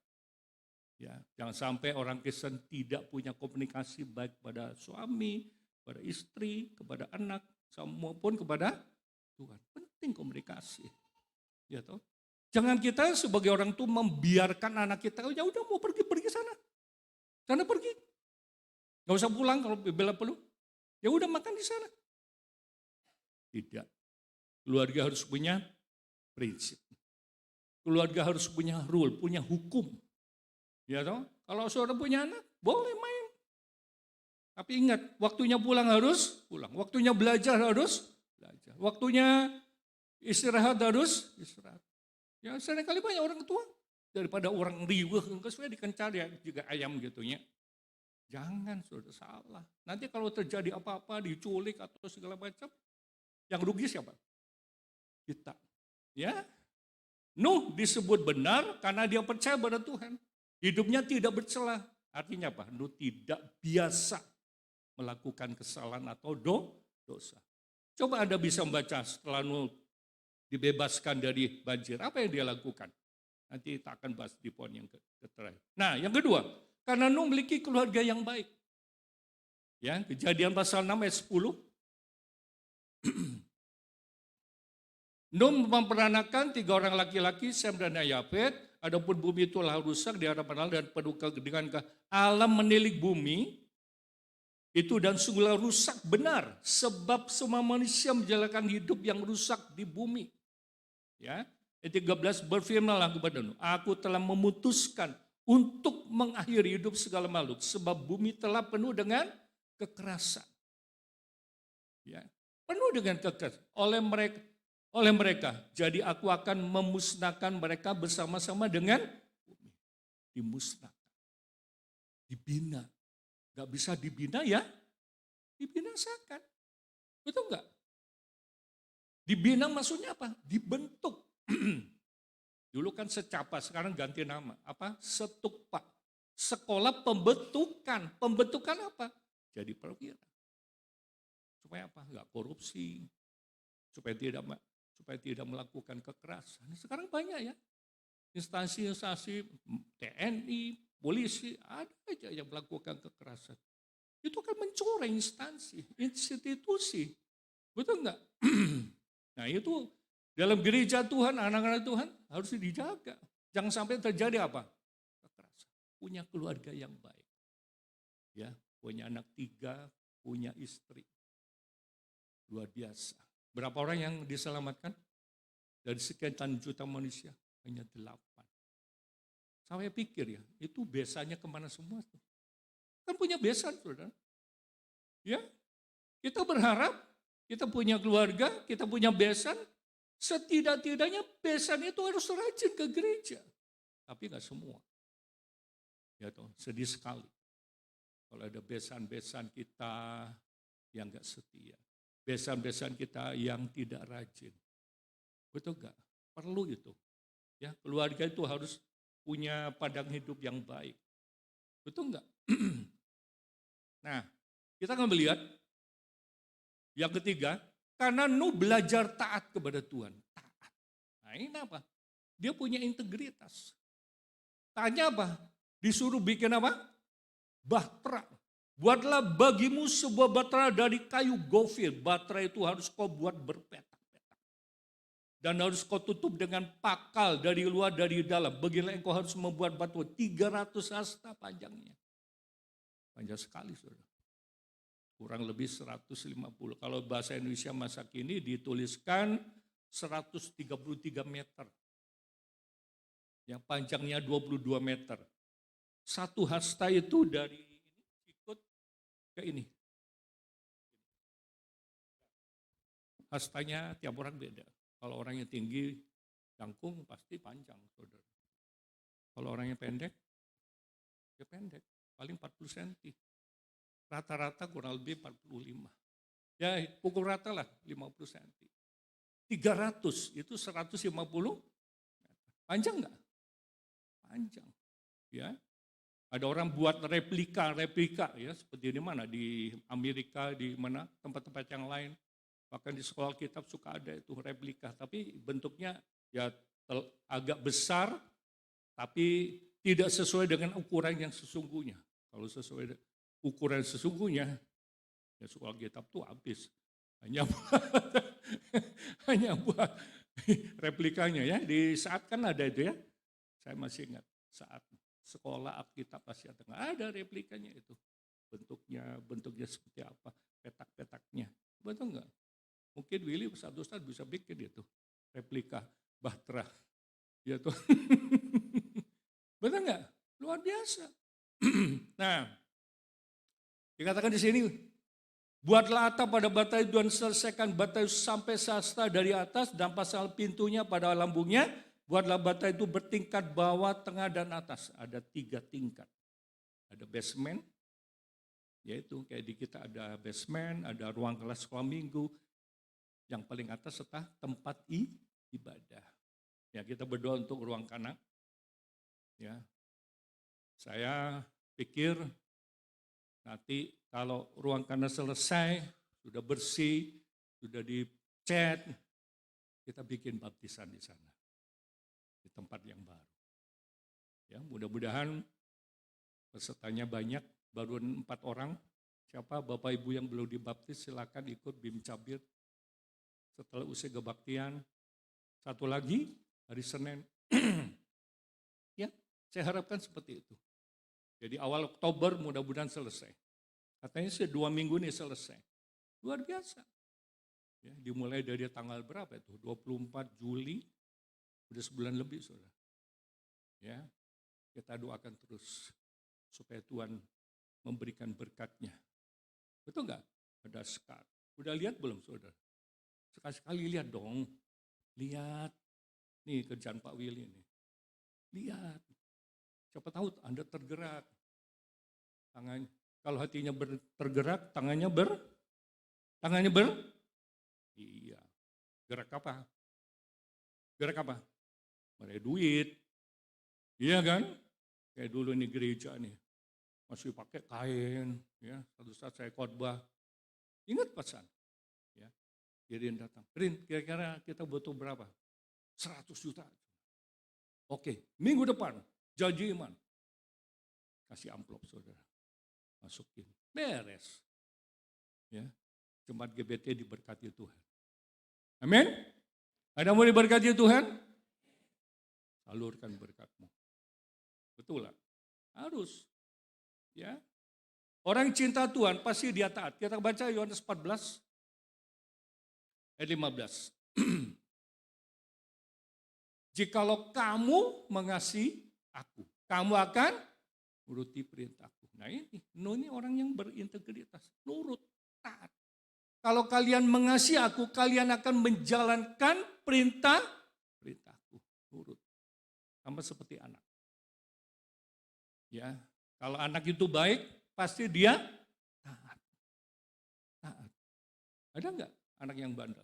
Ya, jangan sampai orang Kristen tidak punya komunikasi baik pada suami, kepada istri, kepada anak, maupun kepada Tuhan. Penting komunikasi. Ya toh? Jangan kita sebagai orang tua membiarkan anak kita, ya udah mau pergi sana. Sana pergi. Gak usah pulang kalau bela perlu. Ya udah makan di sana. Tidak. Keluarga harus punya prinsip. Keluarga harus punya rule, punya hukum. Ya toh? Kalau saudara punya anak, boleh main. Tapi ingat, waktunya pulang harus pulang. Waktunya belajar harus belajar. Waktunya istirahat harus istirahat. Ya seringkali banyak orang tua. Daripada orang riweh, supaya dikencar ya juga ayam gitu ya. Jangan, saudara, salah. Nanti kalau terjadi apa-apa, diculik atau segala macam, yang rugi siapa? Kita. Ya, Nuh disebut benar karena dia percaya pada Tuhan. Hidupnya tidak bercelah. Artinya apa? Nuh tidak biasa melakukan kesalahan atau dosa. Coba Anda bisa membaca setelah Nuh dibebaskan dari banjir. Apa yang dia lakukan? Nanti kita akan bahas di poin yang terakhir. Nah, yang kedua, karena Nuh memiliki keluarga yang baik. Ya, Kejadian pasal 6 ayat 10. Nuh memperanakan 3 orang laki-laki, Sem dan Yafet. Adapun bumi itu telah rusak di hadapan Allah dan penuh dengan alam menilik bumi. Itu dan sungguhlah rusak benar. Sebab semua manusia menjalankan hidup yang rusak di bumi. Ya, ayat 13 berfirmanlah kepada Nuh, aku telah memutuskan untuk mengakhiri hidup segala makhluk. Sebab bumi telah penuh dengan kekerasan. Ya, penuh dengan kekerasan oleh mereka. Jadi aku akan memusnahkan mereka bersama-sama dengan bumi. Dimusnahkan. Dibina. Gak bisa dibina ya, dibinasakan. Betul enggak? Dibina maksudnya apa? Dibentuk. Dulu kan secapa, sekarang ganti nama. Apa? Setukpa. Sekolah pembentukan. Pembentukan apa? Jadi perwira. Supaya apa? Enggak korupsi. Supaya tidak melakukan kekerasan. Sekarang banyak ya. Instansi-instansi TNI, polisi, ada aja yang melakukan kekerasan. Itu kan mencoreng instansi, institusi. Betul enggak? Nah itu dalam gereja Tuhan, anak-anak Tuhan harus dijaga. Jangan sampai terjadi apa? Kekerasan. Punya keluarga yang baik. Ya, punya anak 3, punya istri. Luar biasa. Berapa orang yang diselamatkan? Dari sekian juta manusia, hanya 8. Saya pikir ya, itu besanya kemana semua tuh? Kan punya besan, saudara. Ya, kita berharap kita punya keluarga, kita punya besan, setidak-tidaknya besan itu harus rajin ke gereja. Tapi nggak semua. Ya toh, sedih sekali. Kalau ada besan-besan kita yang nggak setia. Besan-besan kita yang tidak rajin. Betul nggak? Perlu itu. Ya, keluarga itu harus punya padang hidup yang baik. Betul nggak? Nah, kita akan melihat yang ketiga, karena Nuh belajar taat kepada Tuhan. Taat. Nah ini apa? Dia punya integritas. Tanya apa? Disuruh bikin apa? Bahtera. Buatlah bagimu sebuah bahtera dari kayu gofir. Bahtera itu harus kau buat berpetak-petak. Dan harus kau tutup dengan pakal dari luar dari dalam. Beginilah engkau harus membuat batu 300 hasta panjangnya. Panjang sekali saudara. Kurang lebih 150. Kalau bahasa Indonesia masa kini dituliskan 133 meter. Yang panjangnya 22 meter. Satu hasta itu dari ini ikut ke ini. Hastanya tiap orang beda. Kalau orangnya tinggi, jangkung pasti panjang, saudara. Kalau orangnya pendek, ya pendek, paling 40 cm. Rata-rata kurang lebih 45. Ya pukul rata lah 50 cm. 300 itu 150 panjang enggak? Panjang. Ya. Ada orang buat replika ya seperti di mana di Amerika, di mana tempat-tempat yang lain. Bahkan di sekolah kitab suka ada itu replika, tapi bentuknya ya agak besar tapi tidak sesuai dengan ukuran yang sesungguhnya. Kalau sesuai ukuran sesungguhnya, ya sekolah kitab tuh habis. Hanya buat replikanya ya. Di saat kan ada itu ya, saya masih ingat saat sekolah Alkitab pasti ada replikanya itu. Bentuknya seperti apa, petak-petaknya. Betul enggak? Mungkin Willy satu saat bisa bikin itu, replika Bahtera. Ya tuh. Betul enggak? Luar biasa. Nah, dikatakan di sini, buatlah atap pada bata itu dan selesaikan bata itu sampai sasta dari atas dan pasal pintunya pada lambungnya. Buatlah bata itu bertingkat bawah, tengah, dan atas. Ada 3 tingkat. Ada basement, yaitu kayak di kita ada basement, ada ruang kelas sekolah minggu. Yang paling atas serta tempat ibadah. Ya kita berdoa untuk ruang kanak. Ya, saya pikir nanti kalau ruang kanak selesai, sudah bersih, sudah dicat, kita bikin baptisan di sana. Di tempat yang baru. Ya, mudah-mudahan pesertanya banyak, baru 4 orang. Siapa Bapak Ibu yang belum dibaptis silakan ikut BIM Cabir setelah usia kebaktian. Satu lagi hari Senin. Ya, saya harapkan seperti itu. Jadi awal Oktober mudah-mudahan selesai. Katanya sih 2 minggu ini selesai. Luar biasa. Ya, dimulai dari tanggal berapa itu? 24 Juli. Udah sebulan lebih, saudara. Ya, kita doakan terus supaya Tuhan memberikan berkat-Nya. Betul enggak? Ada sekat. Udah lihat belum, saudara? Sekali-sekali lihat dong. Lihat. Nih kerjaan Pak Willy ini. Lihat. Siapa tahu Anda tergerak. Tangan, kalau hatinya tergerak, tangannya iya. Gerak apa? Gerak apa? Meraih duit. Iya kan? Kayak dulu ini gereja nih. Masih pakai kain. Ya, satu saat saya khotbah. Ingat pesan. Ya. Irin datang. Irin, kira-kira kita butuh berapa? 100 juta. Oke, minggu depan. Janji iman. Kasih amplop saudara. Masukin. Beres. Ya. Jemaat GBT diberkati Tuhan. Amin. Ada mau diberkati Tuhan? Salurkan berkat-Mu. Betul lah. Harus. Ya. Orang cinta Tuhan pasti dia taat. Kita baca Yohanes 14 ayat 15. Jikalau kamu mengasihi aku, kamu akan nuruti perintahku. Nah ini orang yang berintegritas, nurut, taat. Kalau kalian mengasihi aku, kalian akan menjalankan perintahku. Nurut. Sama seperti anak. Ya, kalau anak itu baik, pasti dia taat. Taat. Ada enggak anak yang bandel?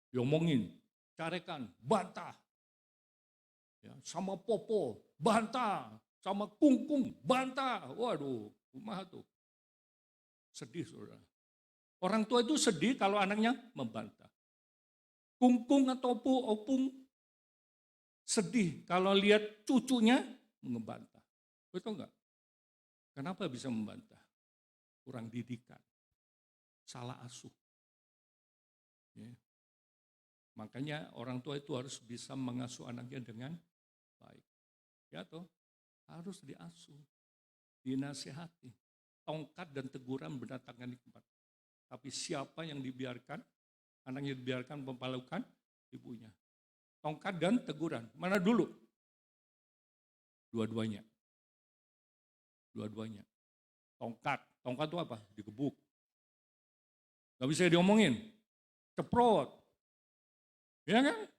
Diomongin, carekan, bantah. Ya, sama popo, bantah. Sama kungkung, bantah. Waduh, kumaha tuh. Sedih saudara. Orang tua itu sedih kalau anaknya membantah. Kungkung atau opung sedih kalau lihat cucunya membantah. Betul enggak? Kenapa bisa membantah? Kurang didikan, salah asuh. Ya. Makanya orang tua itu harus bisa mengasuh anaknya dengan baik. Ya toh, harus diasuh, dinasihati. Tongkat dan teguran mendatangkan nikmat. Tapi siapa yang dibiarkan, anaknya dibiarkan memalukan ibunya. Tongkat dan teguran, mana dulu? Dua-duanya. Dua-duanya. Tongkat itu apa? Digebuk. Gak bisa diomongin, ceprot. Ya kan?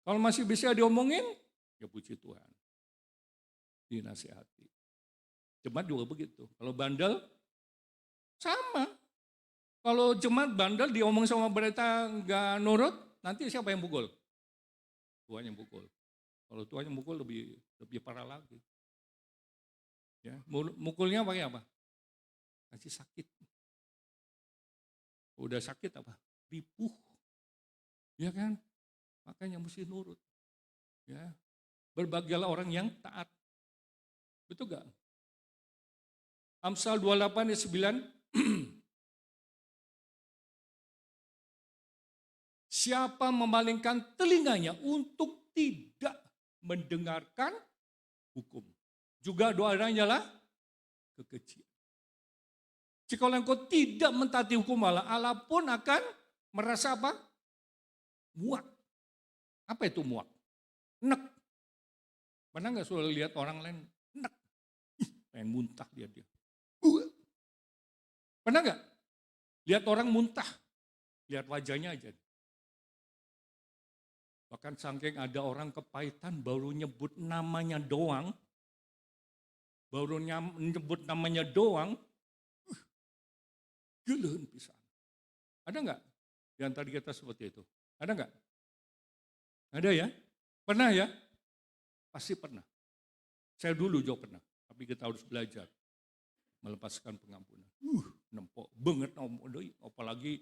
Kalau masih bisa diomongin, ya puji Tuhan. Dinasihati. Jemaat juga begitu. Kalau bandel, sama. Kalau jemaat bandel diomong sama pendeta nggak nurut, nanti siapa yang pukul? Tuhan yang pukul. Kalau Tuhan yang pukul lebih parah lagi. Ya, mukulnya pakai apa? Kasih sakit. Udah sakit apa? Ripuh. Ya kan? Makanya mesti nurut. Ya. Berbahagialah orang yang taat. Betul gak? Amsal 28 ayat 9. Siapa memalingkan telinganya untuk tidak mendengarkan hukum. Juga doanya lah kekejian. Jika engkau tidak mentaati hukum Allah, Allah pun akan merasa apa? Muak. Apa itu muak? Nek. Pernah nggak sudah lihat orang lain nek? Pengen muntah dia. Pernah nggak? Lihat orang muntah, lihat wajahnya aja. Bahkan saking ada orang kepahitan baru nyebut namanya doang, geleun pisan. Ada nggak di antara kita seperti itu? Ada nggak? Ada ya? Pernah ya? Pasti pernah. Saya dulu juga pernah, tapi kita harus belajar melepaskan pengampunan. Nempok banget, apalagi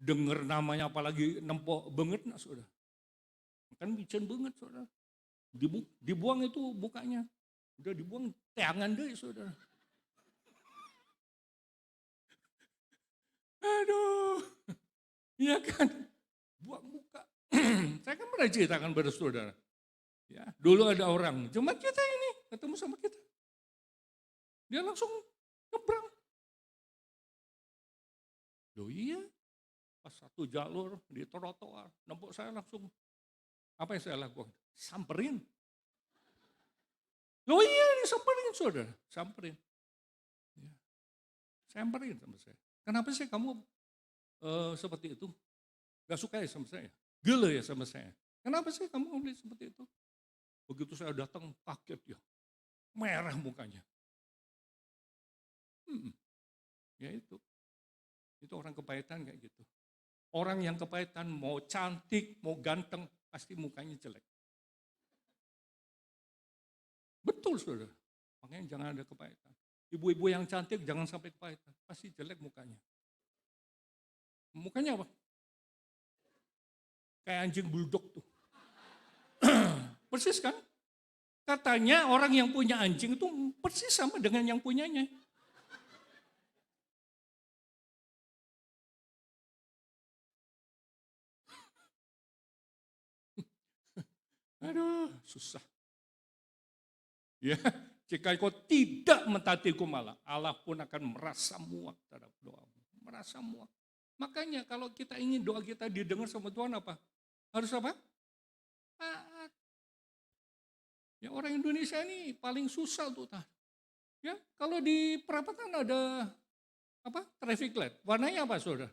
denger namanya, apalagi nempok banget, nah saudara. Kan bican banget saudara. Dibuang itu bukanya. Udah dibuang, teangan deh saudara. Aduh, iya kan, buang muka. Saya kan pernah ceritakan pada saudara. Ya, dulu ada orang, jemaat kita ini ketemu sama kita. Dia langsung nyebrang. Loh iya, pas satu jalur di trotoar, nempok saya langsung, apa yang saya lakukan? Samperin. Loh iya, disamperin saudara, samperin. Ya. Samperin sama saya. Kenapa sih kamu seperti itu? Gak suka ya sama saya? Gila ya sama saya? Kenapa sih kamu ngomong seperti itu? Begitu saya datang kaget ya, merah mukanya. Ya itu orang kepahitan kayak gitu. Orang yang kepahitan mau cantik, mau ganteng, pasti mukanya jelek. Betul saudara, makanya jangan ada kepahitan. Ibu-ibu yang cantik jangan sampai kepahitan, pasti jelek mukanya. Mukanya apa? Kayak anjing bulldog tuh. Persis kan? Katanya orang yang punya anjing itu persis sama dengan yang punyanya. Aduh, susah. Ya, jika kau tidak mentaati hukum Allah, Allah pun akan merasa muak terhadap doamu. Merasa muak. Makanya kalau kita ingin doa kita didengar sama Tuhan apa? Harus apa? Taat. Ya, orang Indonesia ini paling susah tuh taat. Ya, kalau di perapatan ada traffic light. Warnanya apa saudara?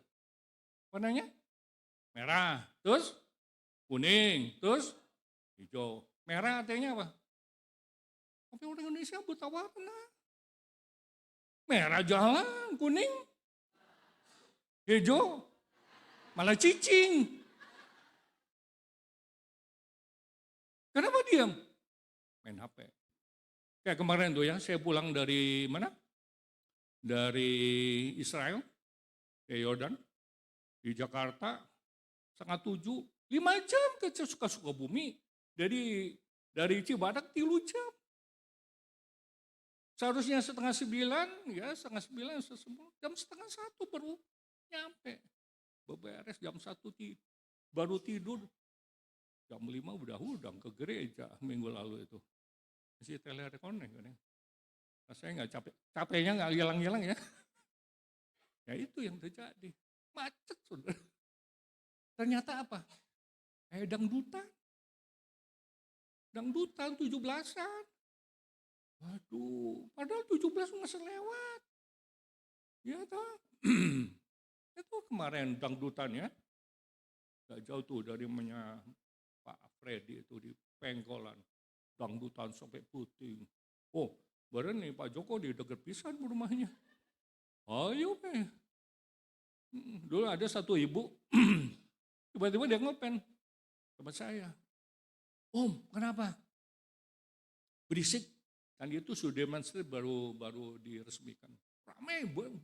Warnanya merah, terus kuning, terus hijau. Merah artinya apa? Tapi orang Indonesia buta warna. Merah jalan, kuning, hijau, malah cicing. Kenapa diam? Main HP. Kayak kemarin tuh ya, saya pulang dari mana? Dari Israel, ke Yordan, di Jakarta, 6:30, 5 jam ke Sukabumi. Dari Cibadak 3 jam. Seharusnya 8:30, ya 8:30, jam 8:30 baru nyampe. Beberes jam 1 baru tidur. Jam 5 udah udang ke gereja minggu lalu itu. Masih telekonek kan ya. Nah, saya nggak capeknya nggak hilang-hilang ya. Ya itu yang terjadi. Macet saudara. Ternyata apa? Dangdutan. Dangdutan 17-an. Waduh, padahal 17 masih lewat. Ya toh. Itu kemarin dangdutannya. Gak jauh tuh dari Pak Freddy itu di Pengkolan. Dangdutan sampai puting. Oh, baru nih Pak Joko di dekat pisan rumahnya. Ayo dulu ada satu ibu, tiba-tiba dia ngopen sama saya. Om, kenapa? Berisik. Kan itu Sudirman Street baru diresmikan. Ramai bang.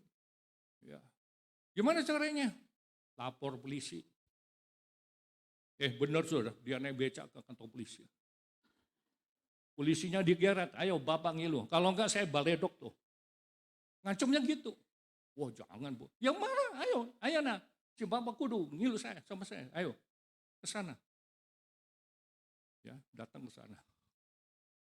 Ya. Gimana caranya? Lapor polisi. Benar saudara, dia naik becak ke kantor polisi. Polisinya digeret, ayo bapak ngilu. Kalau enggak saya baledok tuh. Ngancamnya gitu. Wah jangan bu. Yang marah, ayo nah. Si bapak kudu ngilu saya sama saya. Ayo ke sana. Ya datang ke sana.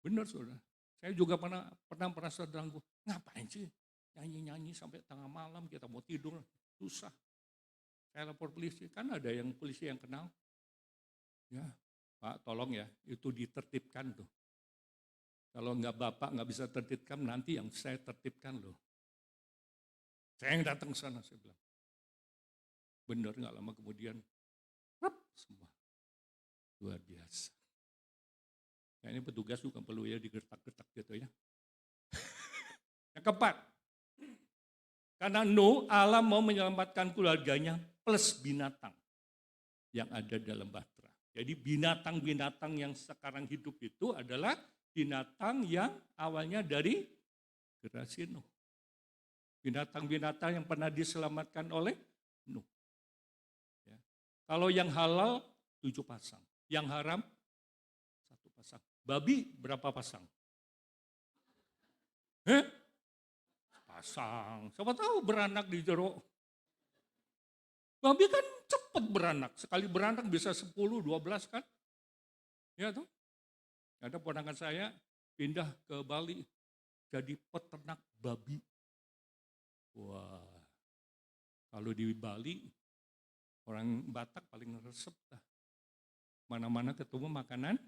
Benar saudara. Saya juga pernah merasa terganggu. Ngapain sih nyanyi-nyanyi sampai tengah malam kita mau tidur. Susah. Saya lapor polisi. Kan ada yang polisi yang kenal. Ya Pak tolong ya itu ditertibkan tuh. Kalau bapak nggak bisa tertibkan, nanti yang saya tertibkan loh. Saya yang datang ke sana, saya bilang. Benar nggak lama kemudian, semua. Luar biasa. Nah, ini petugas juga perlu ya digertak-gertak gitu ya. Yang keempat, karena Allah mau menyelamatkan keluarganya plus binatang yang ada dalam bahtera. Jadi binatang-binatang yang sekarang hidup itu adalah binatang yang awalnya dari generasi Nuh. Binatang-binatang yang pernah diselamatkan oleh Nuh. Ya. Kalau yang halal 7 pasang, yang haram 1 pasang. Babi berapa pasang? Pasang. Siapa tahu beranak di jeruk. Babi kan cepat beranak. Sekali beranak bisa 10, 12 kan? Ya tuh. Ada ponakan saya pindah ke Bali jadi peternak babi. Wah, kalau di Bali orang Batak paling resep dah. Mana-mana ketemu makanan,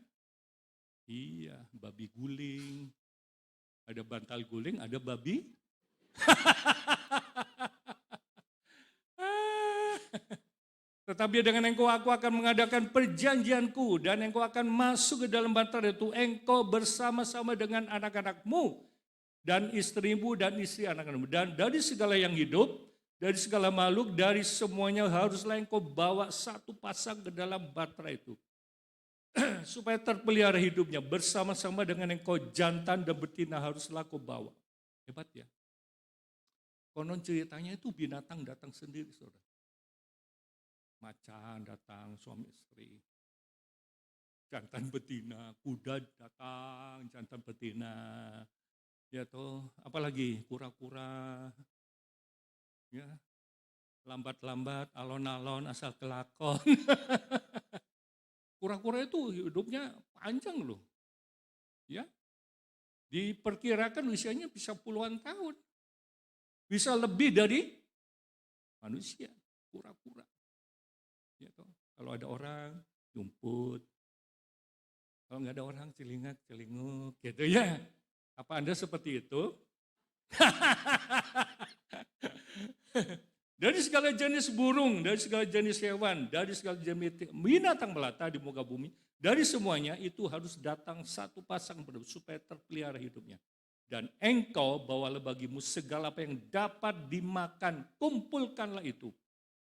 iya babi guling, ada bantal guling, ada babi. Tetapi dengan engkau aku akan mengadakan perjanjianku dan engkau akan masuk ke dalam bahtera itu engkau bersama-sama dengan anak-anakmu dan istrimu dan istri anak-anakmu. Dan dari segala yang hidup, dari segala makhluk, dari semuanya haruslah engkau bawa 1 pasang ke dalam bahtera itu. Supaya terpelihara hidupnya bersama-sama dengan engkau jantan dan betina haruslah kau bawa. Hebat ya. Konon ceritanya itu binatang datang sendiri saudara. Macan datang, suami istri. Jantan betina, kuda datang, jantan betina. Ya toh, apalagi kura-kura. Ya. Lambat-lambat, alon-alon, asal kelakon. Kura-kura itu hidupnya panjang loh. Ya. Diperkirakan usianya bisa puluhan tahun. Bisa lebih dari manusia, kura-kura. Ya toh, kalau ada orang jumput, kalau nggak ada orang celingak-celinguk gitu ya. Apa Anda seperti itu? Dari segala jenis burung, dari segala jenis hewan, dari segala jenis binatang melata di muka bumi, dari semuanya itu harus datang satu pasang supaya terpelihara hidupnya. Dan engkau bawalah bagimu segala apa yang dapat dimakan, kumpulkanlah itu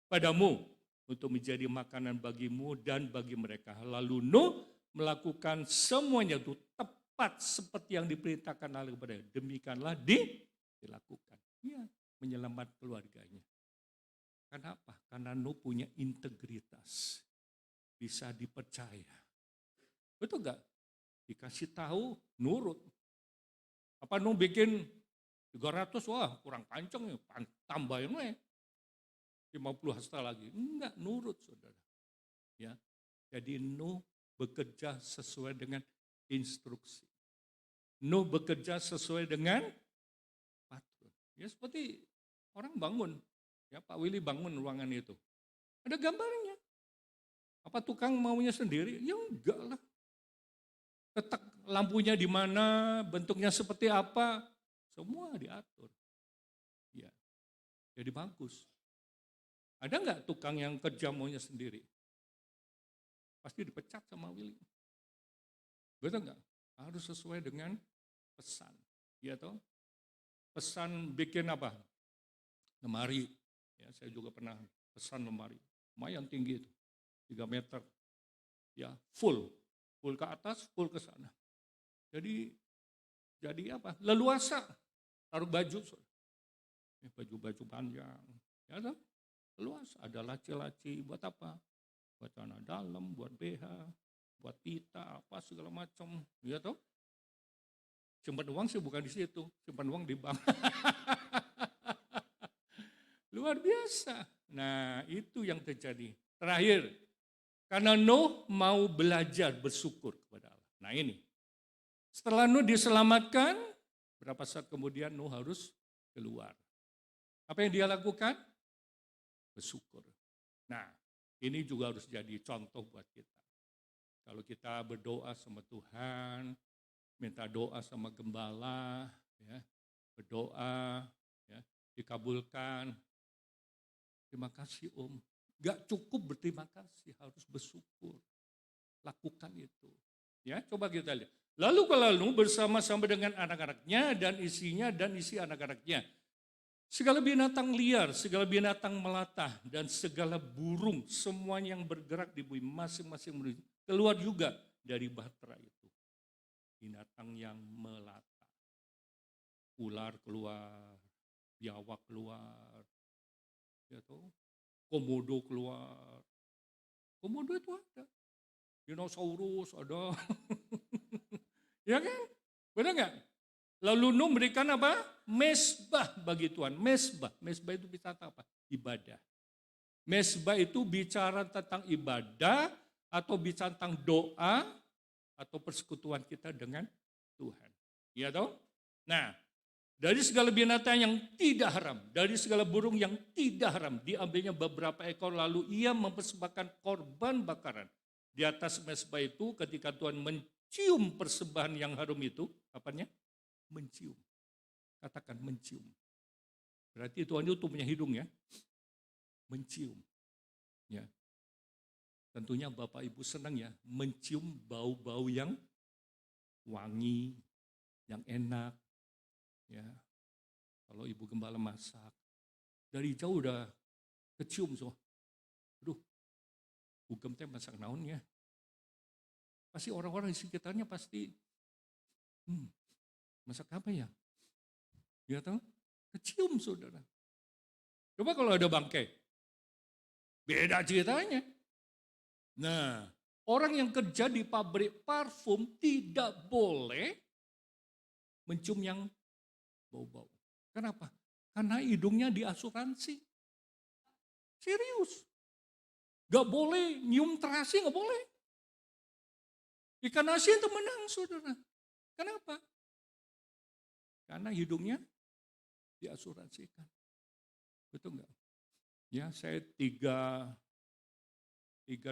padamu untuk menjadi makanan bagimu dan bagi mereka. Lalu Nuh melakukan semuanya itu tepat seperti yang diperintahkan oleh kepada. Demikianlah dilakukan. Ya, menyelamat keluarganya. Kenapa? Karena Nuh punya integritas. Bisa dipercaya. Betul gak? Dikasih tahu, nurut. Apa Nuh bikin 300, wah kurang pancang ya, tambahin we. 50 hasta lagi. Enggak, nurut saudara. Ya, jadi Nuh bekerja sesuai dengan instruksi. Nuh bekerja sesuai dengan patron. Ya seperti orang bangun. Ya, Pak Willy bangun ruangan itu. Ada gambarnya. Apa tukang maunya sendiri? Ya enggak lah. Letak lampunya di mana, bentuknya seperti apa, semua diatur. Ya, jadi bagus. Ada enggak tukang yang kerja maunya sendiri? Pasti dipecat sama Willy. Betul enggak? Harus sesuai dengan pesan. Ya toh? Pesan bikin apa? Lemari. Ya, saya juga pernah pesan lemari, lumayan tinggi itu, 3 meter, ya full ke atas, full ke sana. Jadi apa? Leluasa, taruh baju, baju panjang, ya kan? Leluasa, ada laci-laci, buat apa? Buat celana dalam, buat BH, buat pita, apa segala macam, ya toh? Simpan uang sih bukan di situ, simpan uang di bank. Luar biasa. Nah, itu yang terjadi. Terakhir, karena Nuh mau belajar bersyukur kepada Allah. Nah ini, setelah Nuh diselamatkan, berapa saat kemudian Nuh harus keluar. Apa yang dia lakukan? Bersyukur. Nah, ini juga harus jadi contoh buat kita. Kalau kita berdoa sama Tuhan, minta doa sama gembala, ya, berdoa, ya, dikabulkan. Terima kasih Om. Gak cukup berterima kasih, harus bersyukur. Lakukan itu. Ya, coba kita lihat. Lalu bersama-sama dengan anak-anaknya dan isinya dan isi anak-anaknya. Segala binatang liar, segala binatang melata dan segala burung, semuanya yang bergerak di bumi masing-masing keluar juga dari bahtera itu. Binatang yang melata. Ular keluar, biawak keluar. Ya toh, komodo keluar. Komodo itu ada. Dinosaurus ada. Ya kan? Benar nggak? Lalu Nuh memberikan apa? Mesbah bagi Tuhan. Mesbah itu bicara apa? Ibadah. Mesbah itu bicara tentang ibadah atau bicara tentang doa atau persekutuan kita dengan Tuhan. Ya toh? Nah, dari segala binatang yang tidak haram, dari segala burung yang tidak haram, diambilnya beberapa ekor lalu ia mempersembahkan korban bakaran. Di atas mesbah itu ketika Tuhan mencium persembahan yang harum itu, apanya? Mencium. Katakan mencium. Berarti Tuhan itu punya hidung ya. Mencium. Ya. Tentunya Bapak Ibu senang ya, mencium bau-bau yang wangi, yang enak. Ya, kalau ibu gembala masak, dari jauh udah kecium so. Aduh, ugem teh masak naon ya. Pasti orang-orang di sekitarnya pasti, masak apa ya? Ya tahu, kecium saudara. Coba kalau ada bangkai, beda ceritanya. Nah, orang yang kerja di pabrik parfum tidak boleh mencium yang bau-bau. Kenapa? Karena hidungnya diasuransi. Serius. Gak boleh nyium terasi, gak boleh. Ikan asin itu menang saudara. Kenapa? Karena hidungnya diasuransikan. Betul nggak? Ya, saya tiga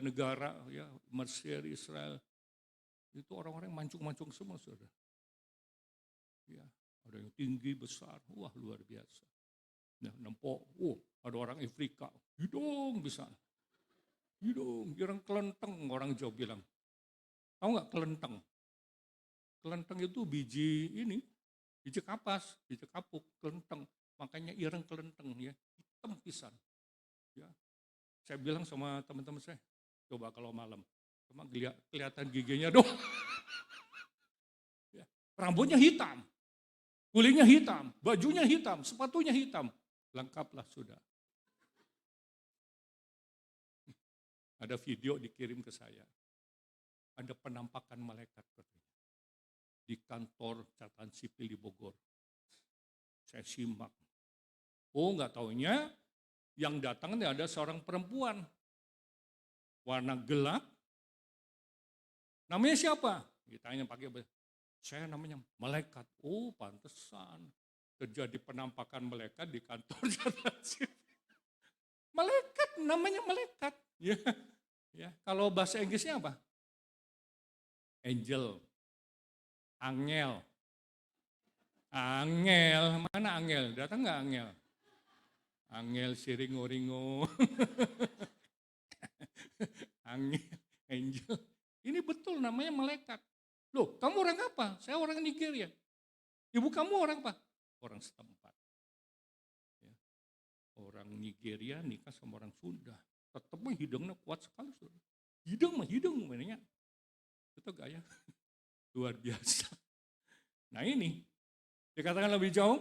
negara ya, Mesir, Israel, itu orang-orang mancung-mancung semua saudara. Ya, ada yang tinggi, besar, wah luar biasa. Nempok, ada orang Afrika, hidung bisa. Hidung, ireng kelenteng, orang Jawa bilang. Tahu nggak kelenteng? Kelenteng itu biji kapas, biji kapuk, kelenteng. Makanya ireng kelenteng ya, hitam pisan. Ya. Saya bilang sama teman-teman saya, coba kalau malam, cuma kelihatan giginya dong. Ya. Rambutnya hitam, kulitnya hitam, bajunya hitam, sepatunya hitam. Lengkaplah sudah. Ada video dikirim ke saya. Ada penampakan malaikat di kantor catatan sipil di Bogor. Saya simak. Nggak taunya yang datang ada seorang perempuan. Warna gelap. Namanya siapa? Ditanya pakai apa? Saya namanya malaikat. Pantesan. Terjadi penampakan malaikat di kantor catatan sipil. Malaikat, namanya malaikat. Ya. Kalau bahasa Inggrisnya apa? Angel. Angel. Mana angel? Datang nggak angel? Angel si ringo-ringo. Angel. Ini betul namanya malaikat. Loh, kamu orang apa? Saya orang Nigeria. Ibu kamu orang apa? Orang setempat. Ya. Orang Nigeria nikah sama orang Sunda. Tetap hidungnya kuat sekali. Hidung mainnya. Itu gaya. Luar biasa. Nah ini, dikatakan lebih jauh,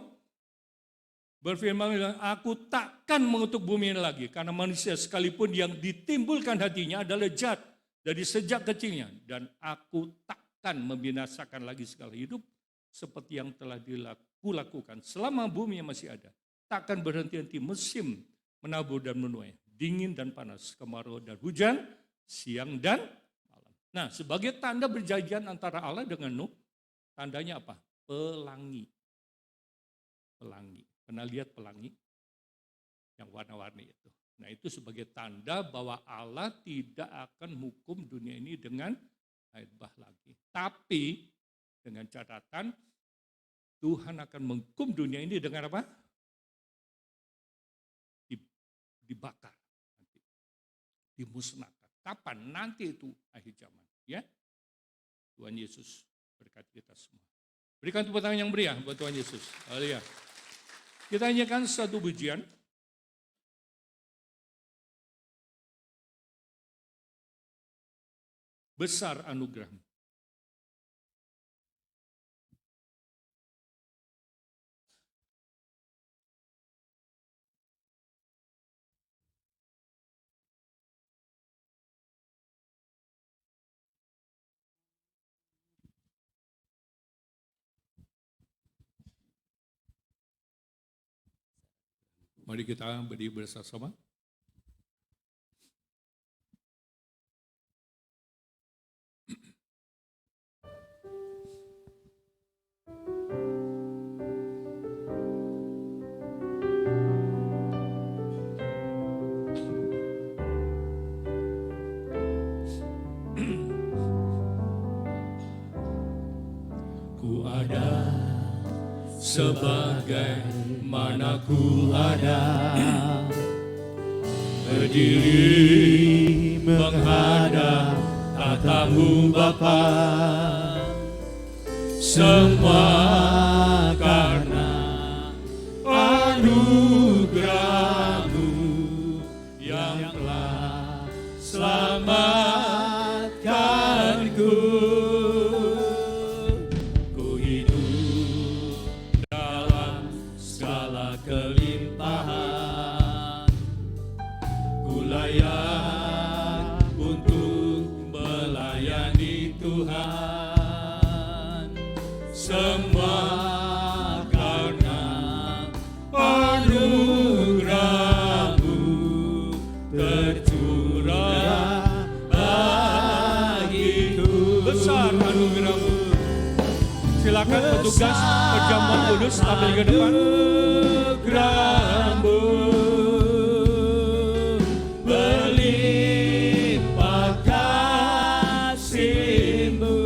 berfirman, aku takkan mengutuk bumi ini lagi, karena manusia sekalipun yang ditimbulkan hatinya adalah jahat dari sejak kecilnya, dan aku takkan membinasakan lagi segala hidup seperti yang telah dilakukan selama bumi yang masih ada. Takkan berhenti-henti musim menabur dan menuai, dingin dan panas, kemarau dan hujan, siang dan malam. Nah, sebagai tanda perjanjian antara Allah dengan Nuh, tandanya apa? Pelangi. Pelangi. Pernah lihat pelangi? Yang warna-warni itu. Nah, itu sebagai tanda bahwa Allah tidak akan hukum dunia ini dengan air bah lagi. Tapi dengan catatan Tuhan akan menghukum dunia ini dengan apa? Dibakar. Nanti. Dimusnahkan. Kapan? Nanti itu akhir zaman. Ya, Tuhan Yesus berkati kita semua. Berikan tepuk tangan yang meriah buat Tuhan Yesus. Haleluya. Kita nyanyikan satu pujian. Besar anugerah-Mu. Mari kita berdiri bersama-sama. Ku ada sebagai mana ku ada, berdiri menghadap tatamu Bapa, semua karena anugerah-Mu yang telah selamatkanku. Kelimpahan, ku layak untuk melayani Tuhan, semua karena anugerah-Mu tercurah bagiku. Besar anugerah-Mu. Silakan petugas perjamuan kudus tampil ke depan. Anugerah-Mu berlimpah kasih-Mu,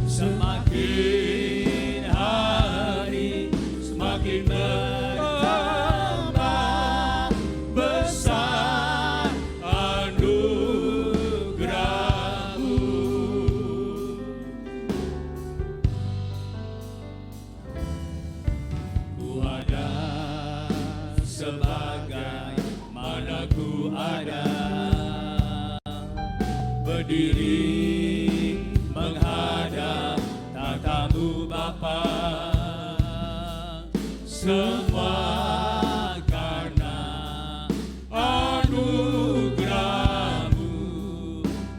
semakin hari semakin berdiri menghadap tatamu Bapa. Semua karena anugerah-Mu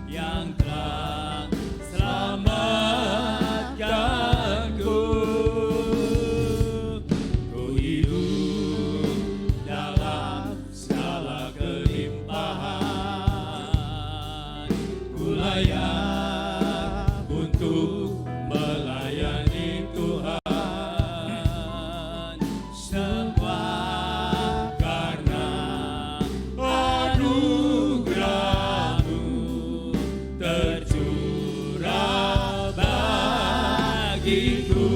yang telah selamatkanku. Ku hidup dalam segala kelimpahan, ku layak untuk melayani Tuhan. Semua karena anugerah-Mu tercurah bagiku.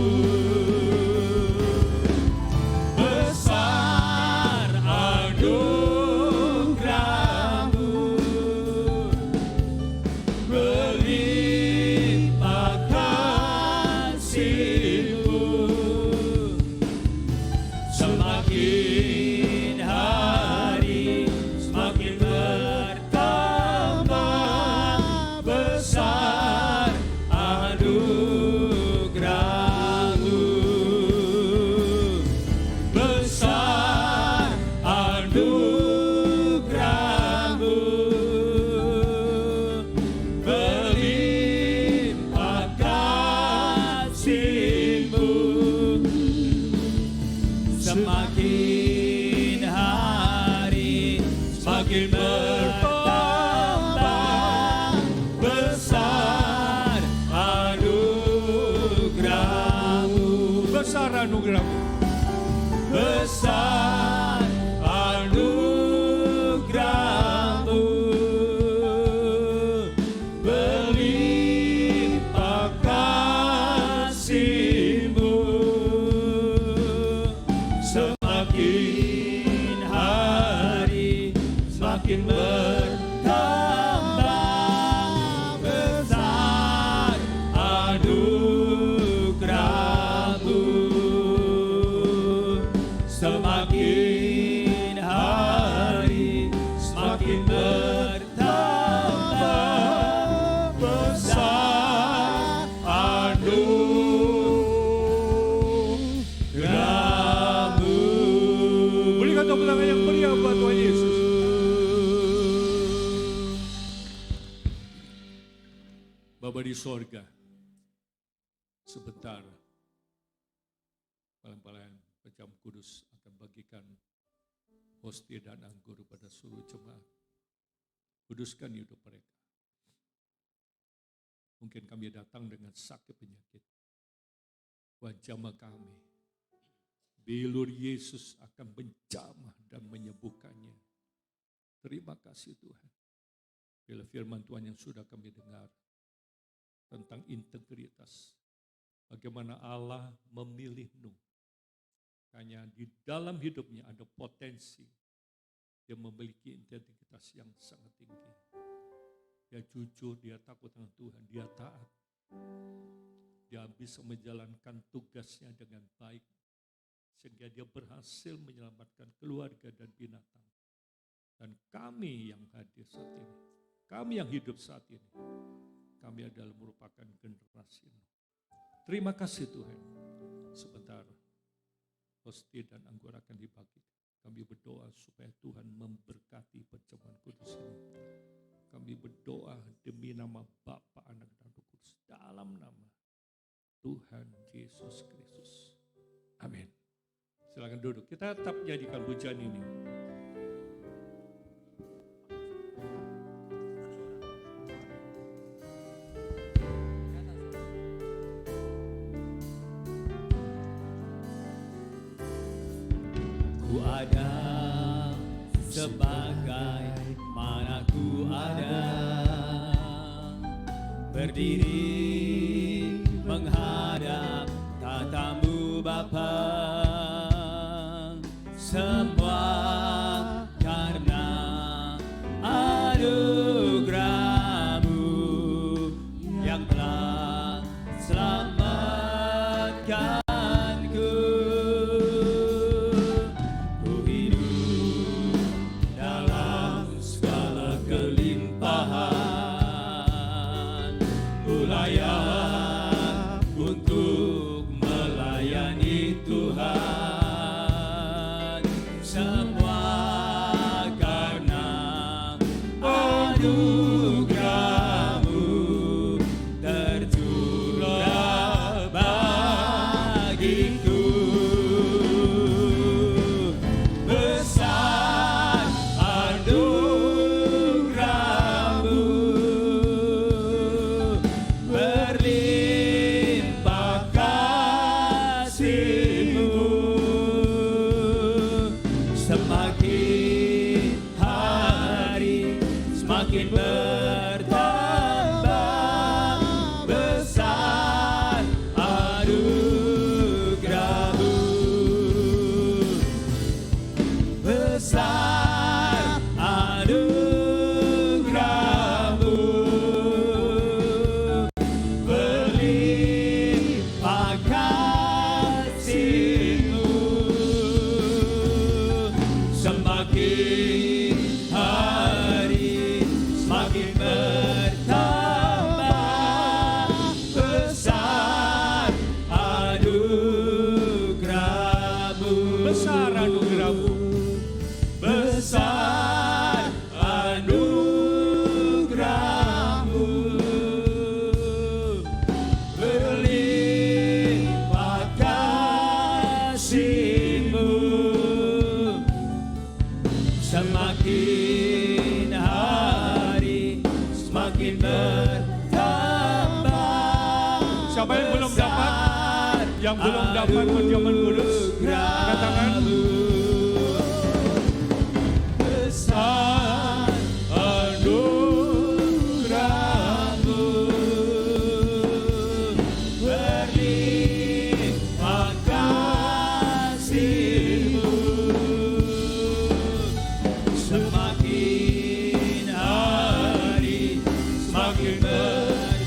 Besar anugerah-Mu, berlimpah kasih-Mu. Semakin hari semakin bertambah besar anugerah-Mu. Besar anugerah-Mu, berlimpah kasih-Mu. Semakin hari semakin bertambah besar anugerah-Mu. Besar anugerah-Mu. Besar anugerah-Mu, berlimpah kasih-Mu. Semakin hari semakin bertambah besar anugerah-Mu. Semakin hari semakin bertambah besar anugerah-Mu. Berikan tepuk tangan yang meriah buat Tuhan Yesus. Bapa di sorga, sebentar pelayan-pelayan Pejam Kudus akan bagikan hostia dan anggur pada seluruh jemaat. Kuduskan hidup mereka. Mungkin kami datang dengan sakit penyakit. Jamah kami, bilur Yesus akan menjamah dan menyembuhkannya. Terima kasih Tuhan. Bila firman Tuhan yang sudah kami dengar tentang integritas. Bagaimana Allah memilih Nuh. Hanya di dalam hidupnya ada potensi. Dia memiliki integritas yang sangat tinggi. Dia jujur, dia takut dengan Tuhan, dia taat. Dia bisa menjalankan tugasnya dengan baik. Sehingga dia berhasil menyelamatkan keluarga dan binatang. Dan kami yang hadir saat ini, kami yang hidup saat ini, kami adalah merupakan generasi Nuh. Terima kasih Tuhan. Sebentar, hostia dan anggur akan dibagi. Kami berdoa supaya Tuhan memberkati perjamuan kudus ini. Kami berdoa demi nama Bapa, Anak, dan Roh Kudus. Dalam nama Tuhan Yesus Kristus. Amin. Silakan duduk. Kita tetap jadikan pujian ini. Ku ada sebagai mana ku ada, berdiri menghadap tatamu Bapa. Semua karena anugerah-Mu yang telah selamatkanku. Ku hidup dalam segala kelimpahan, anugerah-Mu tercurah bagiku. Besar anugerah-Mu, berlimpah kasih-Mu, semakin hari semakin bertambah. Besar anugerah-Mu, besar anugerah-Mu, berlimpah kasih-Mu, semakin hari semakin bertambah. Besar anugerah-Mu, Besar anugerah-Mu, besar anugerah-Mu, berlimpah kasih-Mu, semakin hari semakin bertambah. Siapa yang belum dapat? Yang belum dapat perjamuan kudus, angkat tangan. Besar anugerah-Mu, berlimpah kasih-Mu, semakin hari semakin bertambah.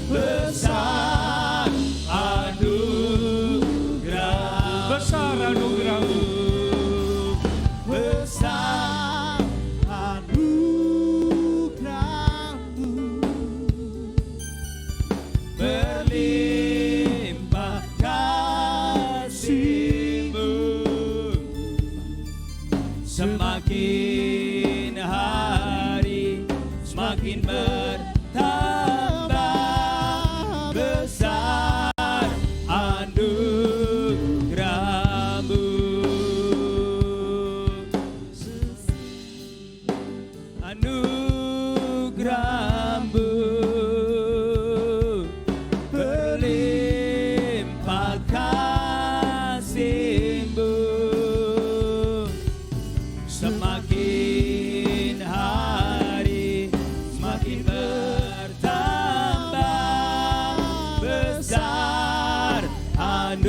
Besar anugerah-Mu, Besar anugerah-Mu, Besar anugerah-Mu, berlimpah kasih-Mu, semakin hari semakin bertambah. Besar anugerah-Mu, anugerah-Mu, berlimpah kasih-Mu, semakin hari semakin bertambah. Besar anugerah,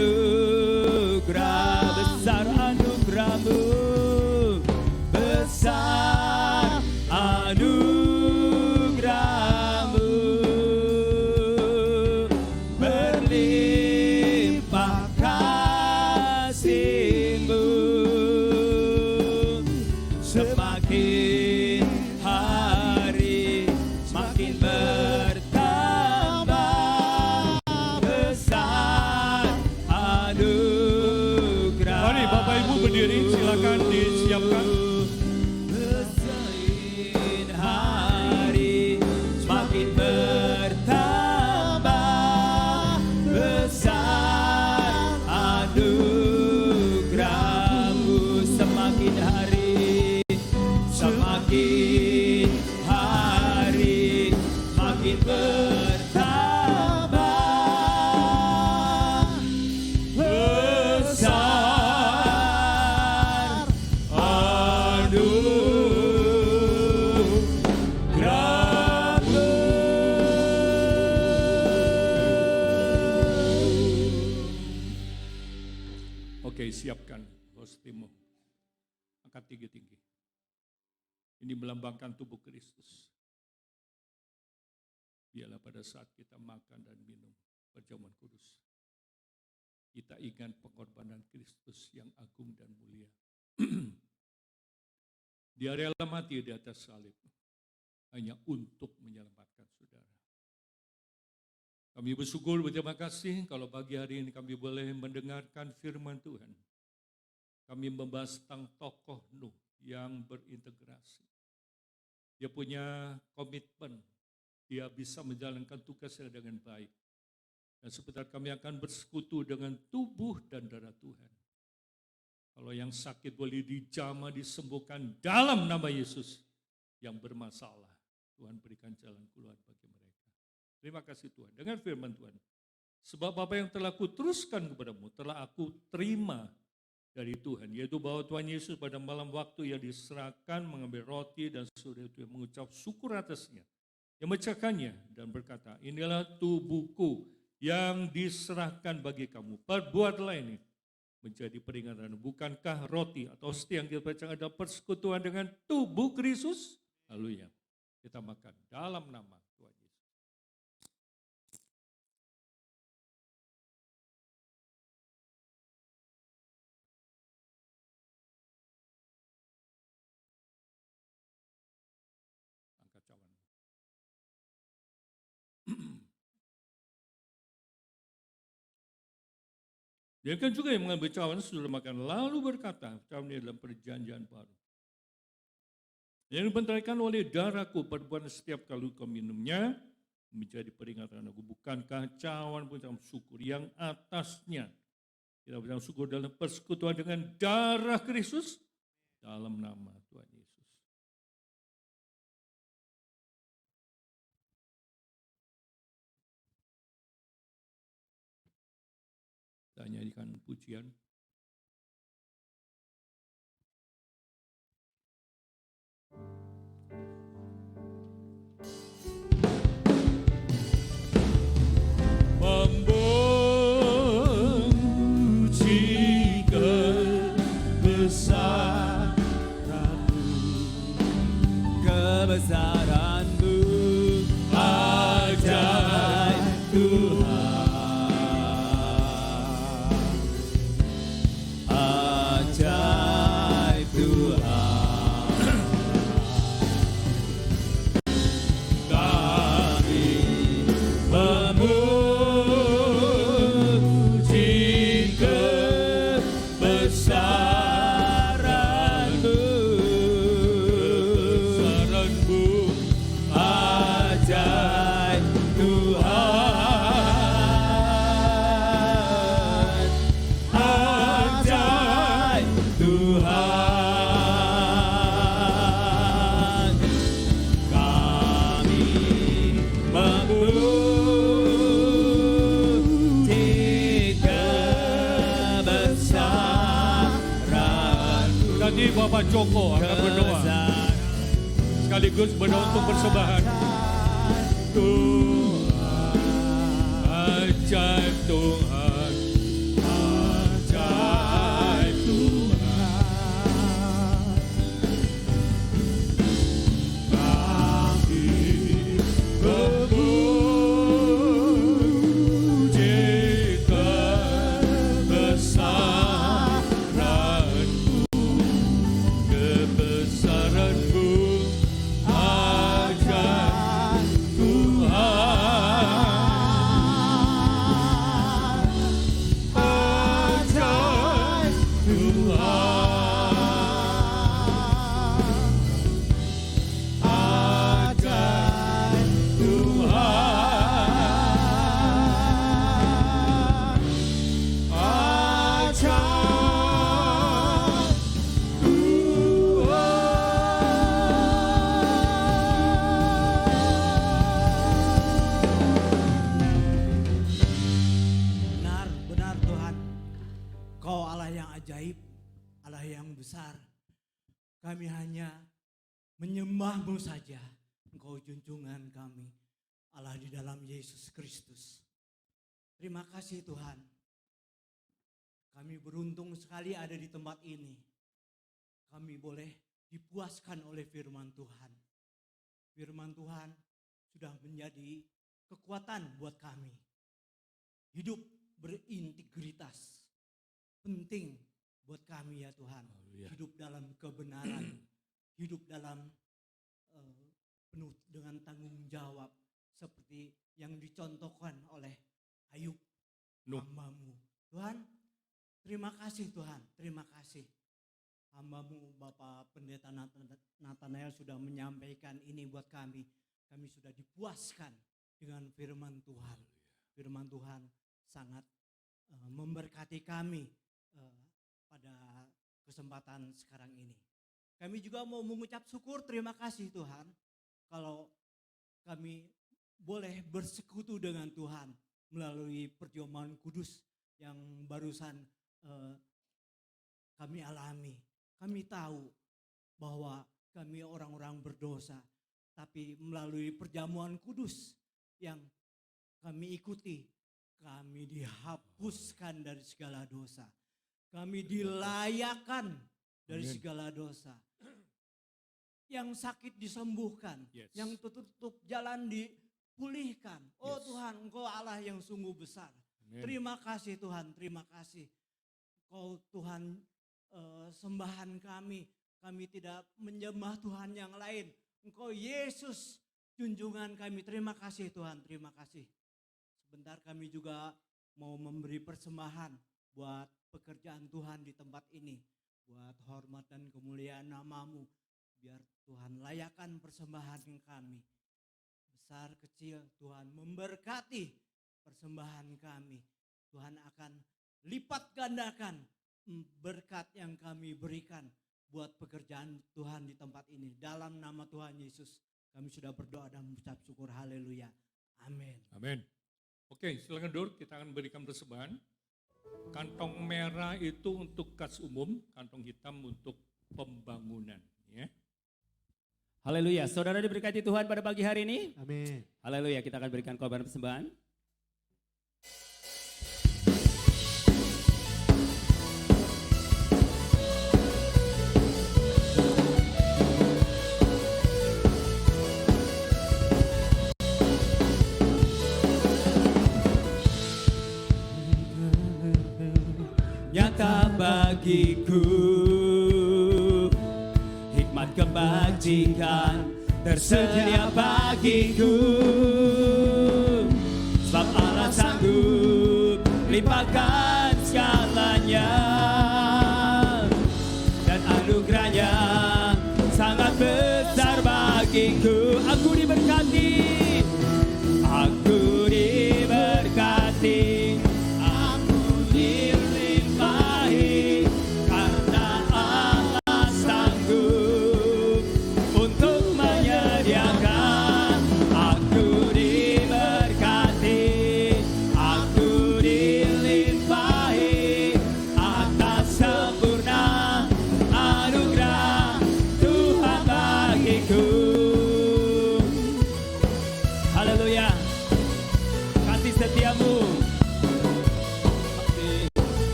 besar anugerah-Mu, besar anugerah-Mu, berlimpah kasih-Mu, semakin hari semakin bertambah. Besar anugerah. Mari Bapak Ibu berdiri, silakan disiapkan. Semakin hari semakin bertambah. Besar anugerah-Mu, semakin hari semakin hari semakin bertambah. Besar anugerah-Mu. Oke, siapkan bos timmu. Angkat tinggi-tinggi. Ini melambangkan tubuh Kristus. Biarlah pada saat kita makan dan minum perjamuan kudus, kita ingat pengorbanan Kristus yang agung dan mulia. Dia rela mati di atas salib hanya untuk menyelamatkan saudara. Kami bersyukur, berterima kasih kalau pagi hari ini kami boleh mendengarkan firman Tuhan. Kami membahas tentang tokoh Nuh yang berintegrasi. Dia punya komitmen, dia bisa menjalankan tugasnya dengan baik. Dan sebentar kami akan bersekutu dengan tubuh dan darah Tuhan. Kalau yang sakit boleh dijamah, disembuhkan dalam nama Yesus. Yang bermasalah, Tuhan berikan jalan keluar bagi mereka. Terima kasih Tuhan. Dengan firman Tuhan, sebab apa yang telah kuteruskan kepadamu, telah aku terima dari Tuhan, yaitu bahwa Tuhan Yesus pada malam waktu yang diserahkan mengambil roti dan sudah itu mengucap syukur atasnya, yang memecahkannya dan berkata, inilah tubuhku yang diserahkan bagi kamu, perbuatlah ini menjadi peringatan. Bukankah roti atau hostia yang kita baca adalah persekutuan dengan tubuh Kristus? Haleluya. Kita makan dalam nama Tuhan Yesus. Angkat cawan. Dia kan juga yang mengambil cawan sudah makan, lalu berkata, cawan ini dalam perjanjian baru, yang dibentangkan oleh darahku, perbuatan setiap kali kau minumnya, menjadi peringatan aku. Bukankah cawan pengucapan syukur yang atasnya kita berjalan syukur dalam persekutuan dengan darah Kristus, dalam nama Tuhan Yesus. Kita nyanyikan pujian. Memuji kebesaran-Mu, ajaib Tuhan, ajaib Tuhan. Kami memuji kebesaran-Mu, ajaib Tuhan, ajaib Tuhan. Kami memuji kebesaran-Mu. Nanti Bapak Joko akan berdoa, sekaligus berdoa untuk persembahan. Ajaib Tuhan, ajaib Tuhan. Kami memuji kebesaran-Mu, kebesaran-Mu, ajaib Tuhan, ajaib Tuhan, ajaib Tuhan, ajaib Benar Tuhan, Kau Allah yang ajaib, Allah yang besar. Kami hanya menyembah-Mu saja. Engkau junjungan kami, Allah di dalam Yesus Kristus. Terima kasih Tuhan. Kami beruntung sekali ada di tempat ini. Kami boleh dipuaskan oleh firman Tuhan. Firman Tuhan sudah menjadi kekuatan buat kami. Hidup berintegritas penting buat kami ya Tuhan. Hidup dalam kebenaran, hidup dalam penuh dengan tanggung jawab seperti yang dicontohkan oleh Ayub hamba-Mu. Tuhan, terima kasih Tuhan, terima kasih. Hambamu Bapak Pendeta Nathanael sudah menyampaikan ini buat kami. Kami sudah dipuaskan dengan firman Tuhan. Firman Tuhan sangat memberkati kami pada kesempatan sekarang ini. Kami juga mau mengucap syukur, terima kasih Tuhan. Kalau kami boleh bersekutu dengan Tuhan melalui perjamuan kudus yang barusan kami alami. Kami tahu bahwa kami orang-orang berdosa, tapi melalui perjamuan kudus yang kami ikuti, kami dihapuskan dari segala dosa. Kami dilayakkan dari segala dosa. Yang sakit disembuhkan, yang tertutup jalan dipulihkan. Oh Tuhan, Engkau Allah yang sungguh besar. Terima kasih Tuhan, terima kasih. Engkau Tuhan sembahan kami. Kami tidak menyembah Tuhan yang lain. Engkau Yesus junjungan kami. Terima kasih Tuhan, terima kasih. Sebentar kami juga mau memberi persembahan buat pekerjaan Tuhan di tempat ini. Buat hormat dan kemuliaan nama-Mu. Biar Tuhan layakkan persembahan kami. Besar kecil Tuhan memberkati persembahan kami. Tuhan akan lipat gandakan berkat yang kami berikan buat pekerjaan Tuhan di tempat ini. Dalam nama Tuhan Yesus kami sudah berdoa dan mengucap syukur. Haleluya. Amin. Amin. Oke, silakan Dur, kita akan berikan persembahan. Kantong merah itu untuk kas umum, kantong hitam untuk pembangunan. Ya. Haleluya, saudara diberkati Tuhan pada pagi hari ini. Amin. Haleluya, kita akan berikan korban persembahan. Nyata bagiku hikmat kebajikan tersedia bagiku, sebab Allah sanggup limpahkan segalanya, dan anugerahnya sangat besar bagiku. Aku diberkati, aku diberkati.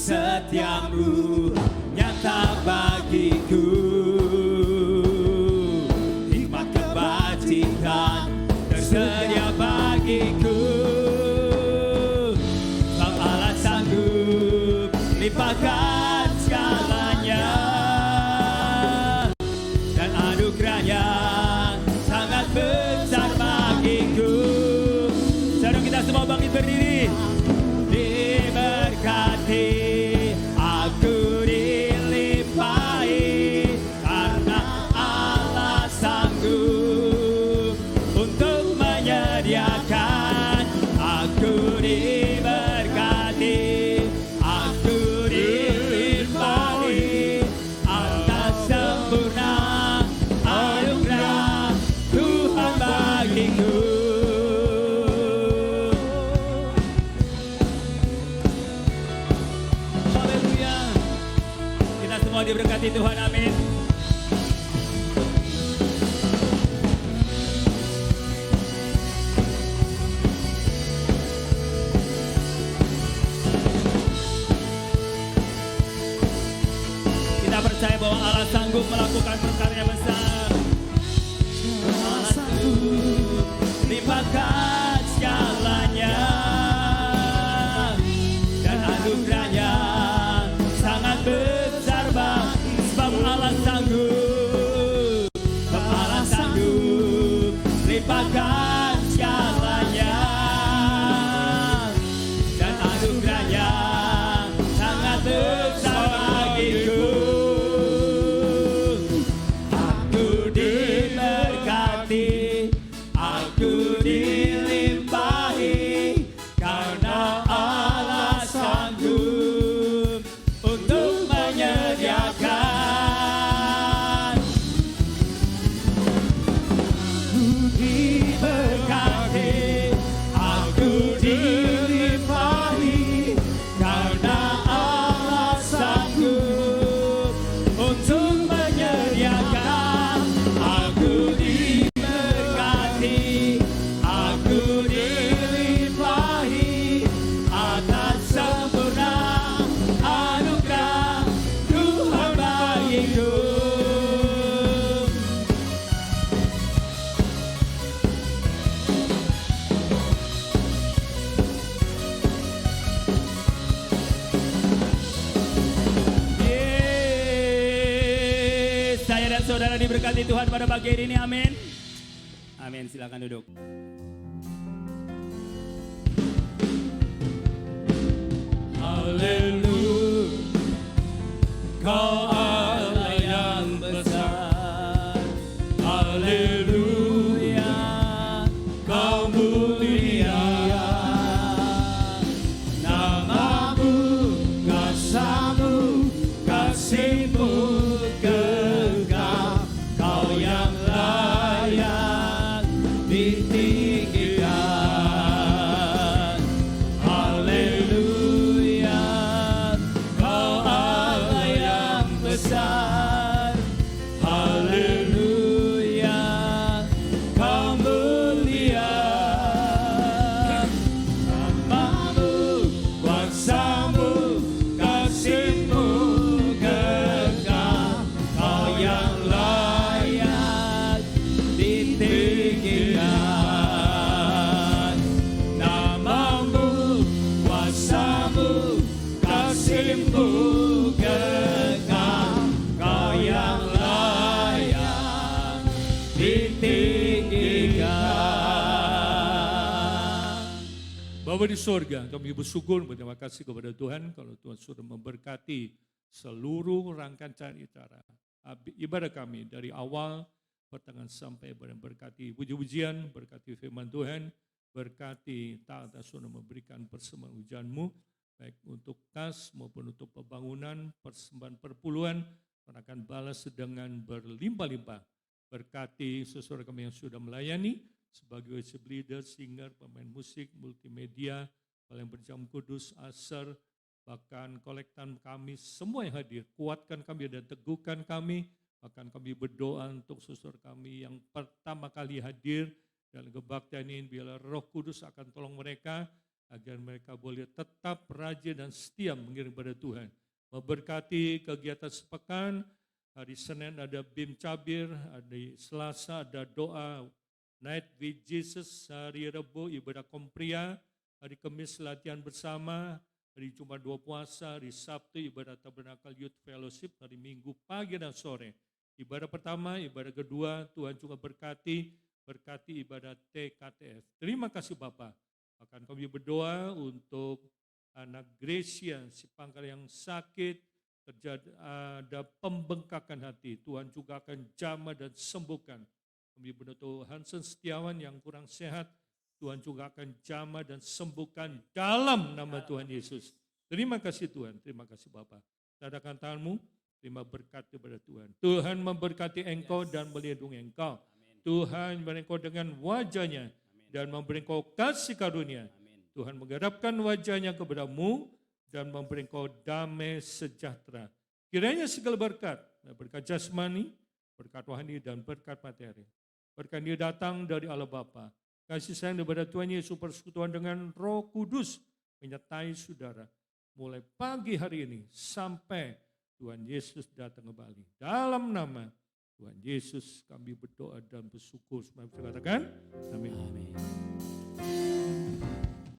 Setiamu nyata bagiku, hikmat kebajikan tersedia bagiku, sebab Allah sanggup limpahkan segalanya, dan anugerahnya sangat besar bagiku. Sekarang kita semua bangkit berdiri. Diberkati, aku dilimpahi, karena Allah sanggup untuk menyediakan. Aku diberkati, aku dilimpahi, atas sempurna anugerah Tuhan bagiku. Diberkati Tuhan, amin. Kita percaya bahwa Allah sanggup melakukan perkara yang besar. Allah sanggup limpahkan segalanya, dan anugerahnya sangat besar, sebab Allah sanggup, limpahkan segalanya, saudara diberkati Tuhan pada pagi hari ini, amin. Amin, silakan duduk. Haleluya, Kau Allah yang besar. Haleluya, Kau mulia. Namamu, kuasa-Mu, kasih-Mu kekal. Kau yang layak ditinggikan. Haleluya, Kau Allah yang besar. Haleluya, Kau mulia. Namamu, kuasa-Mu, kasih-Mu kekal. Kau yang layak ditinggikan. Namamu, kuasa-Mu, kasih-Mu kekal. Kau yang layak ditinggikan. Bapa di surga, kami bersyukur, berterima kasih kepada Tuhan kalau Tuhan sudah memberkati seluruh rangkaian acara ibadah kami dari awal pertengahan sampai pada berkati puji-pujian, berkati firman Tuhan, berkati taat dan sudah memberikan persembahan hujan-Mu baik untuk kas maupun untuk pembangunan, persembahan perpuluhan, akan balas dengan berlimpah-limpah. Berkati sesuatu kami yang sudah melayani sebagai worship leader, singer, pemain musik, multimedia, paling berjam kudus, asar, bahkan kolektan kami, semua yang hadir. Kuatkan kami dan teguhkan kami, bahkan kami berdoa untuk saudara kami yang pertama kali hadir dalam kebaktian ini, biarlah Roh Kudus akan tolong mereka, agar mereka boleh tetap rajin dan setia mengiring pada Tuhan. Memberkati kegiatan sepekan, hari Senin ada BIM Cabir, hari Selasa ada doa Night with Jesus, hari Rabu ibadah Kompria, hari Kamis latihan bersama, hari Jumat doa puasa, hari Sabtu ibadah Tabernakel Youth Fellowship, hari Minggu pagi dan sore. Ibadah pertama, ibadah kedua, Tuhan juga berkati ibadah TKTF. Terima kasih Bapak. Akan kami berdoa untuk anak Gracia si pangkal yang sakit, terjadi ada pembengkakan hati. Tuhan juga akan jamah dan sembuhkan. Kami berdoa Hansen Setiawan yang kurang sehat, Tuhan juga akan jamah dan sembuhkan dalam nama Tuhan Yesus. Terima kasih Tuhan, terima kasih Bapa. Tadakan tanganmu, terima berkat kepada Tuhan. Tuhan memberkati engkau dan melindungi engkau. Tuhan memberi engkau dengan wajahnya dan memberi engkau kasih karunia. Tuhan menghadapkan wajahnya kepadamu dan memberi engkau damai sejahtera. Kiranya segala berkat jasmani, berkat rohani dan berkat materi. Berkat ini datang dari Allah Bapa. Kasih sayang daripada Tuhan Yesus, persekutuan dengan Roh Kudus menyertai saudara. Mulai pagi hari ini sampai Tuhan Yesus datang kembali. Dalam nama Tuhan Yesus kami berdoa dan bersyukur. Semua kita katakan, amin. Amin.